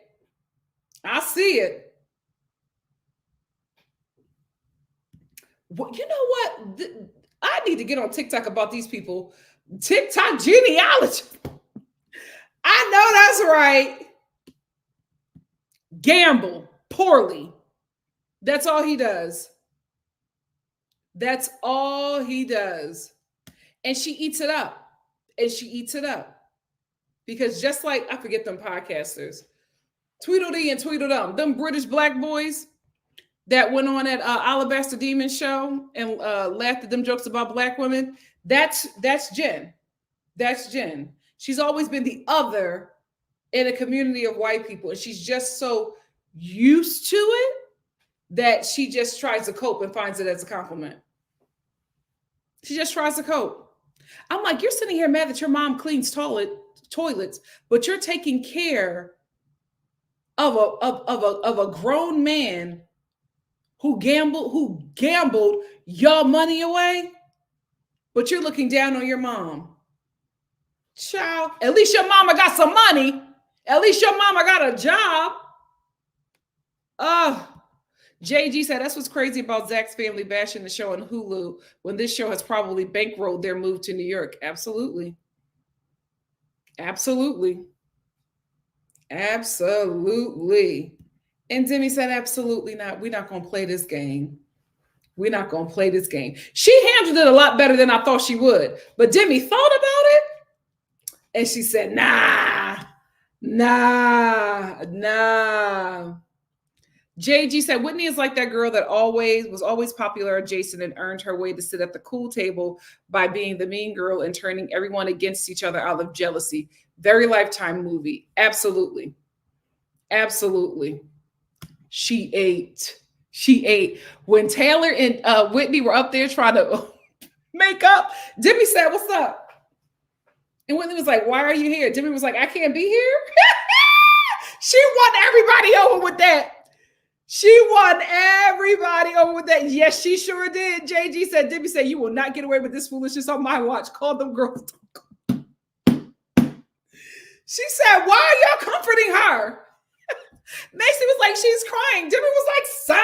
I see it. Well, you know what? I need to get on TikTok about these people. TikTok genealogy. I know that's right. Gamble poorly. That's all he does. That's all he does. And she eats it up. And she eats it up. Because just like, I forget them podcasters, Tweedledee and Tweedledum, them British black boys that went on at Alabaster Demon show and laughed at them jokes about black women, that's Jen. That's Jen. She's always been the other in a community of white people. And she's just so used to it that she just tries to cope and finds it as a compliment. She just tries to cope. I'm like, you're sitting here mad that your mom cleans toilets, but you're taking care of a grown man who gambled your money away, but you're looking down on your mom. Child, at least your mama got some money. At least your mama got a job. JG said, that's what's crazy about Zach's family bashing the show on Hulu when this show has probably bankrolled their move to New York. Absolutely. Absolutely. Absolutely. And Demi said, absolutely not. We're not going to play this game. We're not going to play this game. She handled it a lot better than I thought she would. But Demi thought about it. And she said, nah. JG said, Whitney is like that girl that was always popular adjacent and earned her way to sit at the cool table by being the mean girl and turning everyone against each other out of jealousy. Very Lifetime movie. Absolutely. Absolutely. She ate. When Taylor and Whitney were up there trying to make up, Demi said, what's up? And Whitney was like, why are you here? Demi was like, I can't be here. She won everybody over with that. Yes, she sure did. JG said, Demi said, you will not get away with this foolishness on my watch. Call them girls. She said, why are y'all comforting her? Macy was like, she's crying. Demi was like, so?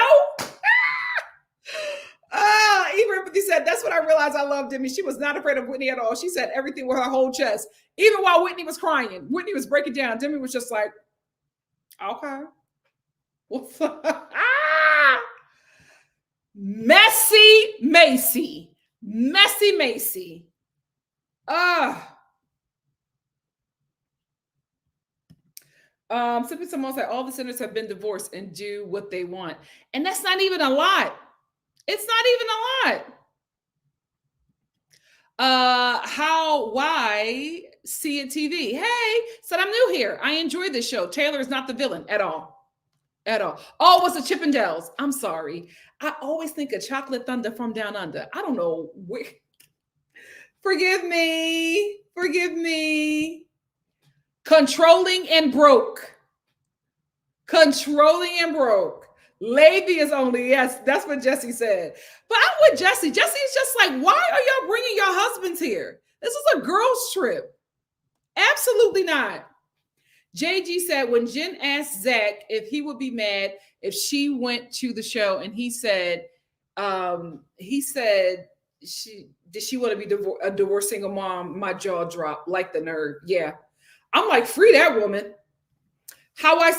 Even Empathy said, that's what I realized I loved Demi. She was not afraid of Whitney at all. She said everything with her whole chest. Even while Whitney was crying, Whitney was breaking down. Demi was just like, okay. Messy Macy. Simply someone said all the sinners have been divorced and do what they want. And that's not even a lot. It's not even a lot. Why see it TV? Hey, said I'm new here. I enjoyed this show. Taylor is not the villain at all. Oh, it was the Chippendales. I'm sorry. I always think of Chocolate Thunder from Down Under. I don't know where. Forgive me. Controlling and broke. Levy is only, yes, that's what Jesse said. But I'm with Jesse. Jesse is just like, why are y'all bringing your husbands here? This is a girls' trip. Absolutely not. JG said, when Jen asked Zach if he would be mad if she went to the show, and he said, did she want to be a divorced single mom? My jaw dropped like the nerve. Yeah. I'm like, free that woman. How I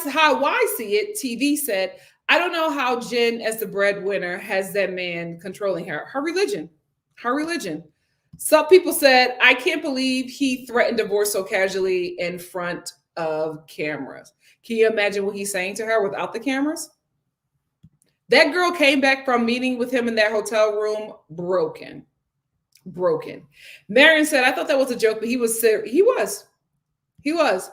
see it, TV said, I don't know how Jen, as the breadwinner, has that man controlling her. Her religion. Her religion. Some people said, I can't believe he threatened divorce so casually in front of cameras. Can you imagine what he's saying to her without the cameras? That girl came back from meeting with him in that hotel room broken. Broken. Marion said, I thought that was a joke, but he was serious. He was.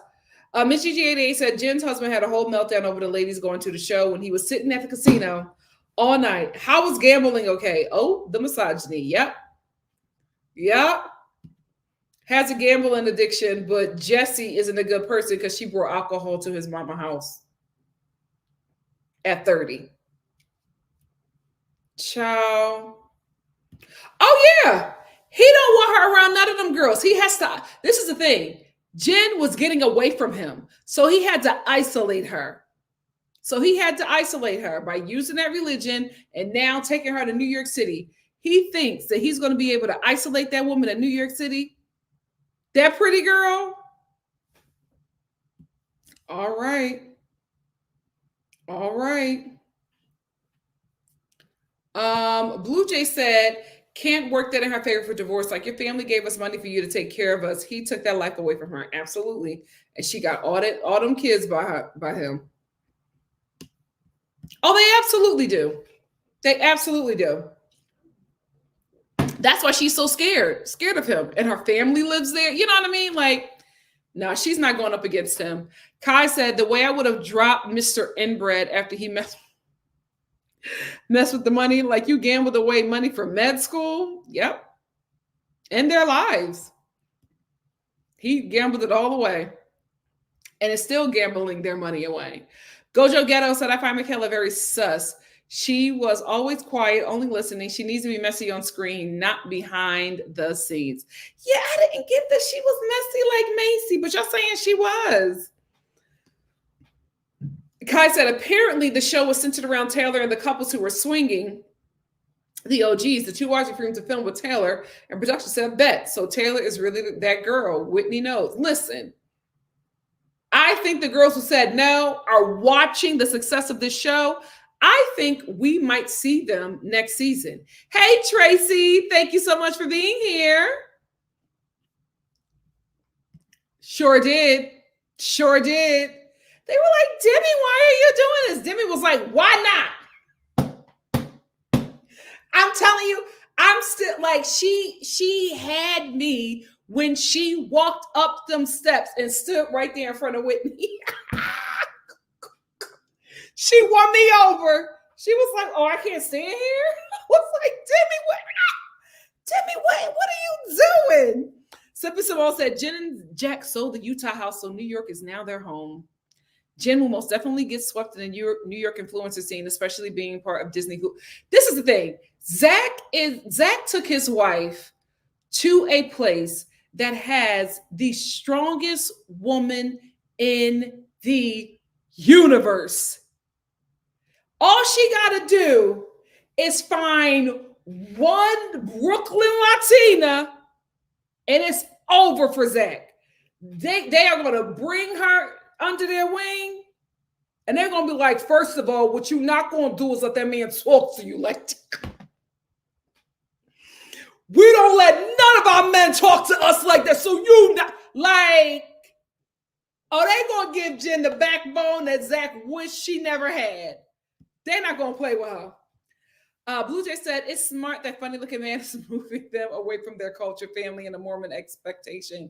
Mitchie G88 said Jen's husband had a whole meltdown over the ladies going to the show when he was sitting at the casino all night. How was gambling okay? Oh, the misogyny. Yep. Has a gambling addiction, but Jessie isn't a good person because she brought alcohol to his mama house at 30. Ciao. Oh, yeah. He don't want her around none of them girls. He has to. This is the thing. Jen was getting away from him. So he had to isolate her. By using that religion and now taking her to New York City. He thinks that he's going to be able to isolate that woman in New York City. That pretty girl. All right. Blue Jay said, can't work that in her favor for divorce. Like, your family gave us money for you to take care of us. He took that life away from her. Absolutely. And she got all them kids by him. Oh, they absolutely do. That's why she's so scared of him. And her family lives there. You know what I mean? Like, no, she's not going up against him. Kai said, the way I would have dropped Mr. Inbred after he messed with the money, like you gambled away money for med school. Yep. And their lives. He gambled it all away. And is still gambling their money away. Gojo Ghetto said, I find Michaela very sus. She was always quiet, only listening. She needs to be messy on screen, not behind the scenes. Yeah, I didn't get that she was messy like Macy, but y'all saying she was. Kai said, apparently the show was centered around Taylor and the couples who were swinging. The OGs, the two wives agreed to film with Taylor, and production said, bet. So Taylor is really that girl. Whitney knows. Listen, I think the girls who said no are watching the success of this show. I think we might see them next season. Hey, Tracy, thank you so much for being here. Sure did. They were like, Demi, why are you doing this? Demi was like, why not? I'm telling you, I'm still like, she had me when she walked up them steps and stood right there in front of Whitney. She won me over. She was like, oh, I can't stand here. I was like, Demi, what are you doing? Sippy Simone said, Jen and Jack sold the Utah house, so New York is now their home. Jen will most definitely get swept in the New York influencer scene, especially being part of Disney. This is the thing. Zach took his wife to a place that has the strongest woman in the universe. All she got to do is find one Brooklyn Latina, and it's over for Zach. They are going to bring her under their wing, and they're going to be like, first of all, what you're not going to do is let that man talk to you like that. We don't let none of our men talk to us like that, so you not like, oh, they going to give Jen the backbone that Zach wished she never had. They're not going to play with her. Blue Jay said, it's smart that funny looking man is moving them away from their culture, family, and the Mormon expectation.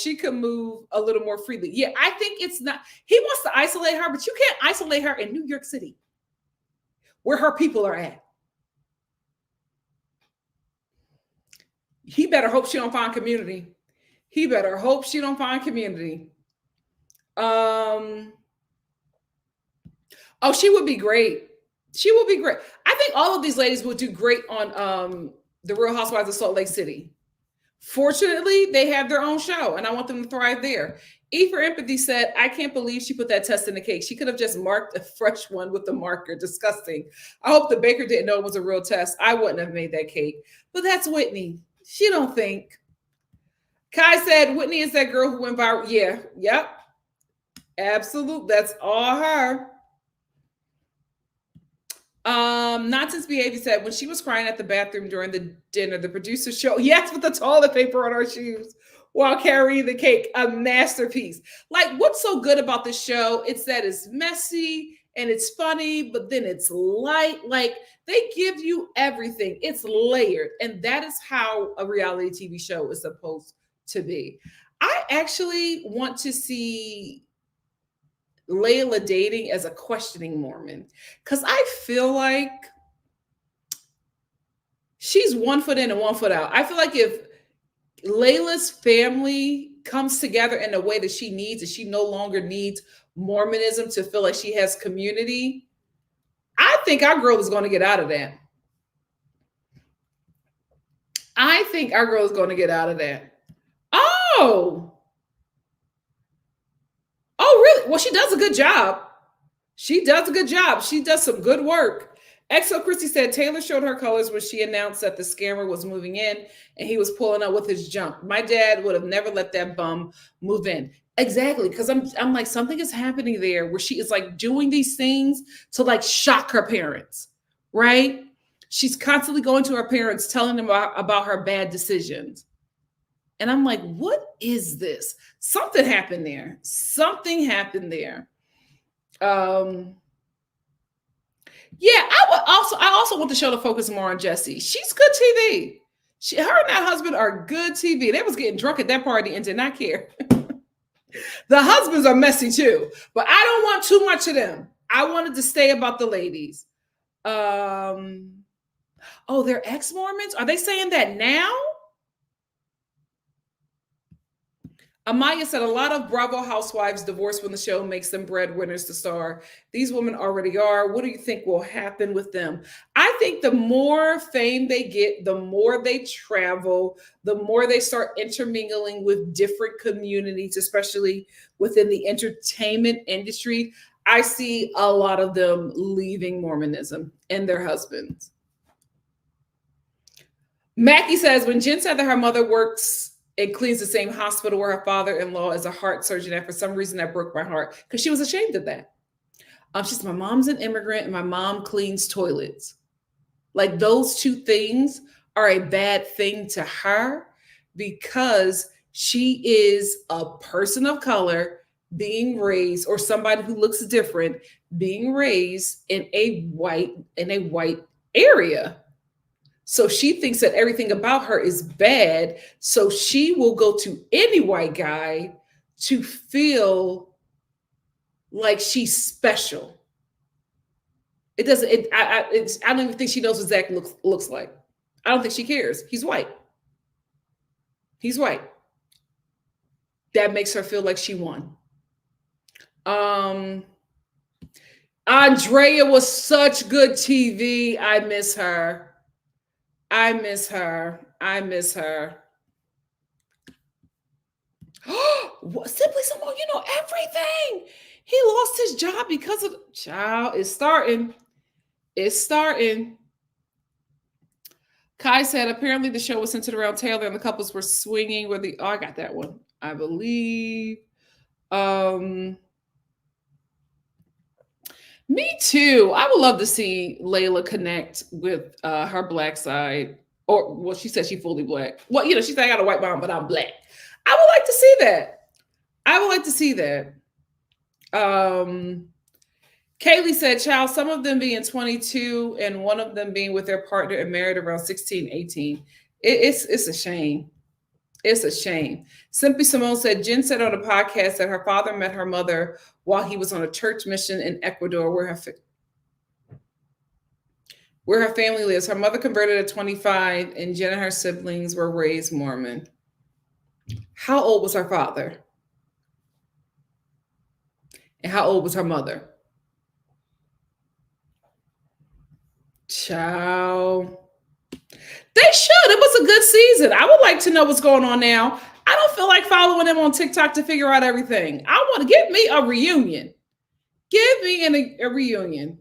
She could move a little more freely. Yeah, I think it's not, he wants to isolate her, but you can't isolate her in New York City, where her people are at. He better hope she don't find community. Oh, she would be great. I think all of these ladies would do great on the Real Housewives of Salt Lake City. Fortunately, they have their own show, and I want them to thrive there. E for Empathy said, I can't believe she put that test in the cake. She could have just marked a fresh one with the marker. Disgusting. I hope the baker didn't know it was a real test. I wouldn't have made that cake. But that's Whitney. She don't think. Kai said, Whitney is that girl who went viral. Yeah, yep. Absolute. That's all her. Nonsense behavior said when she was crying at the bathroom during the dinner, the producer showed yes with the toilet paper on her shoes while carrying the cake. A masterpiece. Like, what's so good about this show? It's that it's messy and it's funny, but then it's light. Like, they give you everything. It's layered, and that is how a reality TV show is supposed to be. I actually want to see Leila dating as a questioning Mormon because I feel like she's 1 foot in and 1 foot out. I feel like if Layla's family comes together in a way that she needs, and she no longer needs Mormonism to feel like she has community, I think our girl is going to get out of that. I think our girl is going to get out of that. Oh, oh, really? Well, she does a good job. She does a good job. She does some good work. XO Christie said Taylor showed her colors when she announced that the scammer was moving in and he was pulling up with his junk. My dad would have never let that bum move in. Exactly, because I'm like, something is happening there where she is like doing these things to like shock her parents, right? She's constantly going to her parents, telling them about her bad decisions. And I'm like, what is this? Something happened there. Something happened there. Um, yeah, I also want the show to focus more on Jessie. She's good TV. Her and that husband are good TV. They was getting drunk at that party and did not care. The husbands are messy too, but I don't want too much of them. I wanted to stay about the ladies. Oh, they're ex-Mormons? Are they saying that now? Amaya said a lot of Bravo housewives divorce when the show makes them breadwinners to star. These women already are. What do you think will happen with them? I think the more fame they get, the more they travel, the more they start intermingling with different communities, especially within the entertainment industry. I see a lot of them leaving Mormonism and their husbands. Mackie says when Jen said that her mother works and cleans the same hospital where her father-in-law is a heart surgeon, and for some reason that broke my heart because she was ashamed of that. She said, my mom's an immigrant and my mom cleans toilets. Like, those two things are a bad thing to her because she is a person of color being raised, or somebody who looks different being raised in a white area. So she thinks that everything about her is bad. So she will go to any white guy to feel like she's special. It doesn't. I don't even think she knows what Zach looks like. I don't think she cares. He's white. He's white. That makes her feel like she won. Andrea was such good TV. I miss her. I miss her. I miss her. Simply Simone, you know everything. He lost his job because of child. It's starting. It's starting. Kai said apparently the show was centered around Taylor and the couples were swinging with the. Oh, I got that one. I believe. Me too. I would love to see Leila connect with her black side. Or, well, she said she's fully black. Well, you know, she said I got a white mom, but I'm black. I would like to see that. I would like to see that. Kaylee said, child, some of them being 22 and one of them being with their partner and married around 16, 18. It's a shame. It's a shame. Simply Simone said, Jen said on a podcast that her father met her mother while he was on a church mission in Ecuador where her family lives. Her mother converted at 25 and Jen and her siblings were raised Mormon. How old was her father? And how old was her mother? Child. They should. It was a good season. I would like to know what's going on now. I don't feel like following them on TikTok to figure out everything. I want to give me a reunion. Give me a reunion.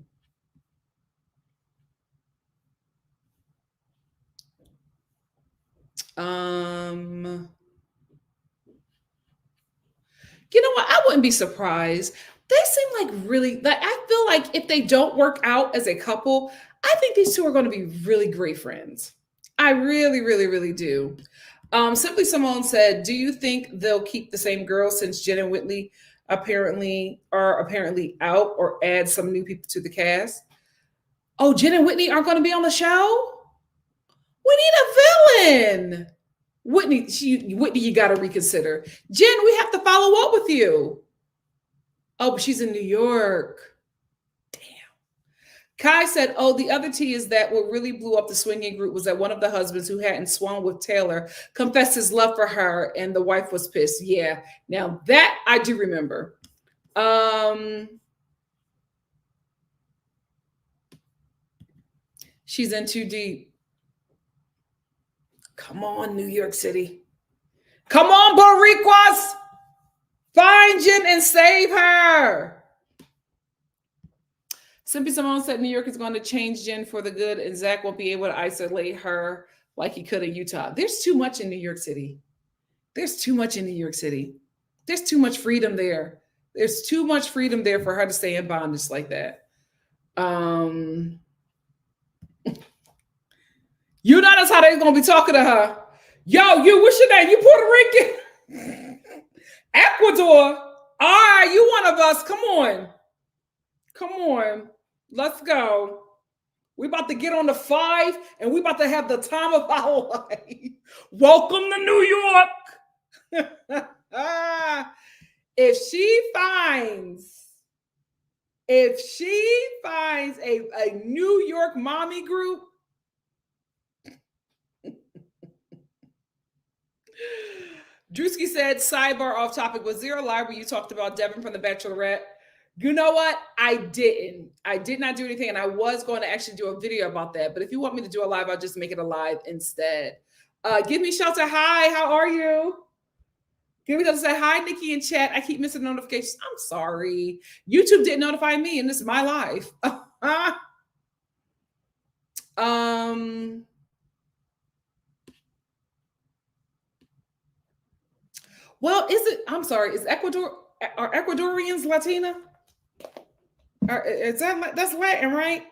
You know what? I wouldn't be surprised. They seem like really, like, I feel like if they don't work out as a couple, I think these two are going to be really great friends. I really, really, really do. Simply Simone said, "Do you think they'll keep the same girls since Jen and Whitney apparently out, or add some new people to the cast?" Oh, Jen and Whitney aren't going to be on the show? We need a villain. Whitney, you got to reconsider. Jen, we have to follow up with you. Oh, but she's in New York. Damn. Kai said, "Oh, the other tea is that what really blew up the swinging group was that one of the husbands who hadn't swung with Taylor confessed his love for her, and the wife was pissed." Yeah, now that I do remember. She's in too deep. Come on, New York City. Come on, Boricuas. Find Jen and save her. Simply Simone said New York is going to change Jen for the good, and Zach won't be able to isolate her like he could in Utah. There's too much in New York City. There's too much in New York City. There's too much freedom there. There's too much freedom there for her to stay in bondage like that. You notice how they're going to be talking to her. Yo, you, what's your name? You Puerto Rican? Ecuador? All right, you one of us. Come on. Come on. Let's go. We about to get on the 5, and we about to have the time of our life. Welcome to New York. If she finds a New York mommy group, Drewski said, sidebar off topic, was there a live where you talked about Devin from The Bachelorette? You know what? I didn't. I did not do anything, and I was going to actually do a video about that. But if you want me to do a live, I'll just make it a live instead. Give me shelter. Hi, how are you? Give me say hi, Nikki in chat. I keep missing notifications. I'm sorry. YouTube didn't notify me, and this is my life. Well, I'm sorry, are Ecuadorians Latina? That's Latin, right?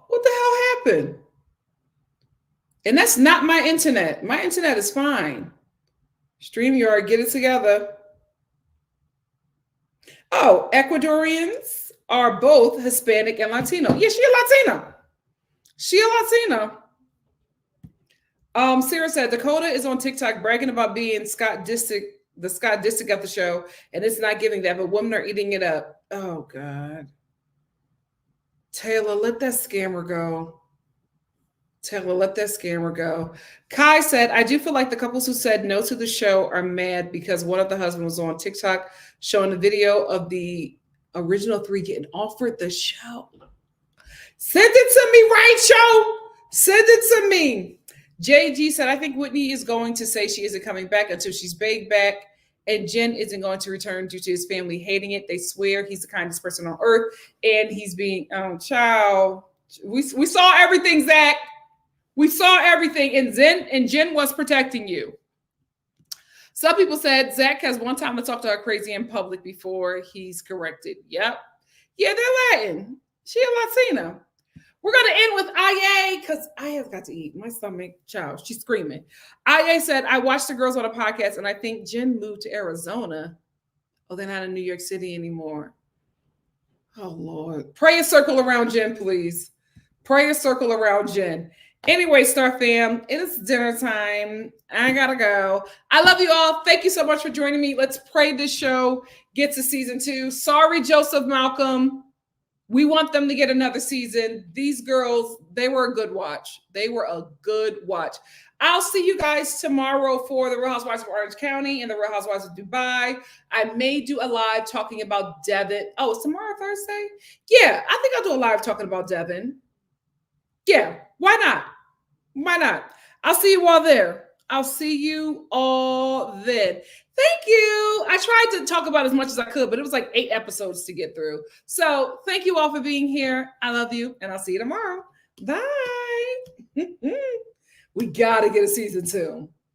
What the hell happened? And that's not my internet. My internet is fine. StreamYard, get it together. Oh, Ecuadorians are both Hispanic and Latino. Yeah, she a Latina. She a Latina. Sarah said Dakota is on TikTok bragging about being Scott Disick of the show, and it's not giving that, but women are eating it up. Oh God. Taylor, let that scammer go. Taylor, let that scammer go. Kai said, I do feel like the couples who said no to the show are mad because one of the husbands was on TikTok showing a video of the original 3 getting offered the show. Send it to me, right, show? Send it to me. JG said, I think Whitney is going to say she isn't coming back until she's begged back, and Jen isn't going to return due to his family hating it. They swear he's the kindest person on earth, and he's being, child. We saw everything, Zach. We saw everything, and Jen was protecting you. Some people said Zach has one time to talk to her crazy in public before he's corrected. Yep. Yeah, they're Latin. She a Latina. We're going to end with IA because Aya's got to eat. My stomach, child, she's screaming. IA said, I watched the girls on a podcast, and I think Jen moved to Arizona. Oh, they're not in New York City anymore. Oh, Lord. Pray a circle around Jen, please. Pray a circle around Jen. Anyway, Star fam, it is dinner time. I gotta go. I love you all. Thank you so much for joining me. Let's pray this show gets to season 2. Sorry, Joseph Malcolm. We want them to get another season. These girls, they were a good watch. They were a good watch. I'll see you guys tomorrow for the Real Housewives of Orange County and the Real Housewives of Dubai. I may do a live talking about Devin. Oh, it's tomorrow, Thursday? Yeah, I think I'll do a live talking about Devin. Yeah, why not? Why not? I'll see you all there. I'll see you all then. Thank you. I tried to talk about as much as I could, but it was like 8 episodes to get through. So thank you all for being here. I love you, and I'll see you tomorrow. Bye. We got to get a season 2.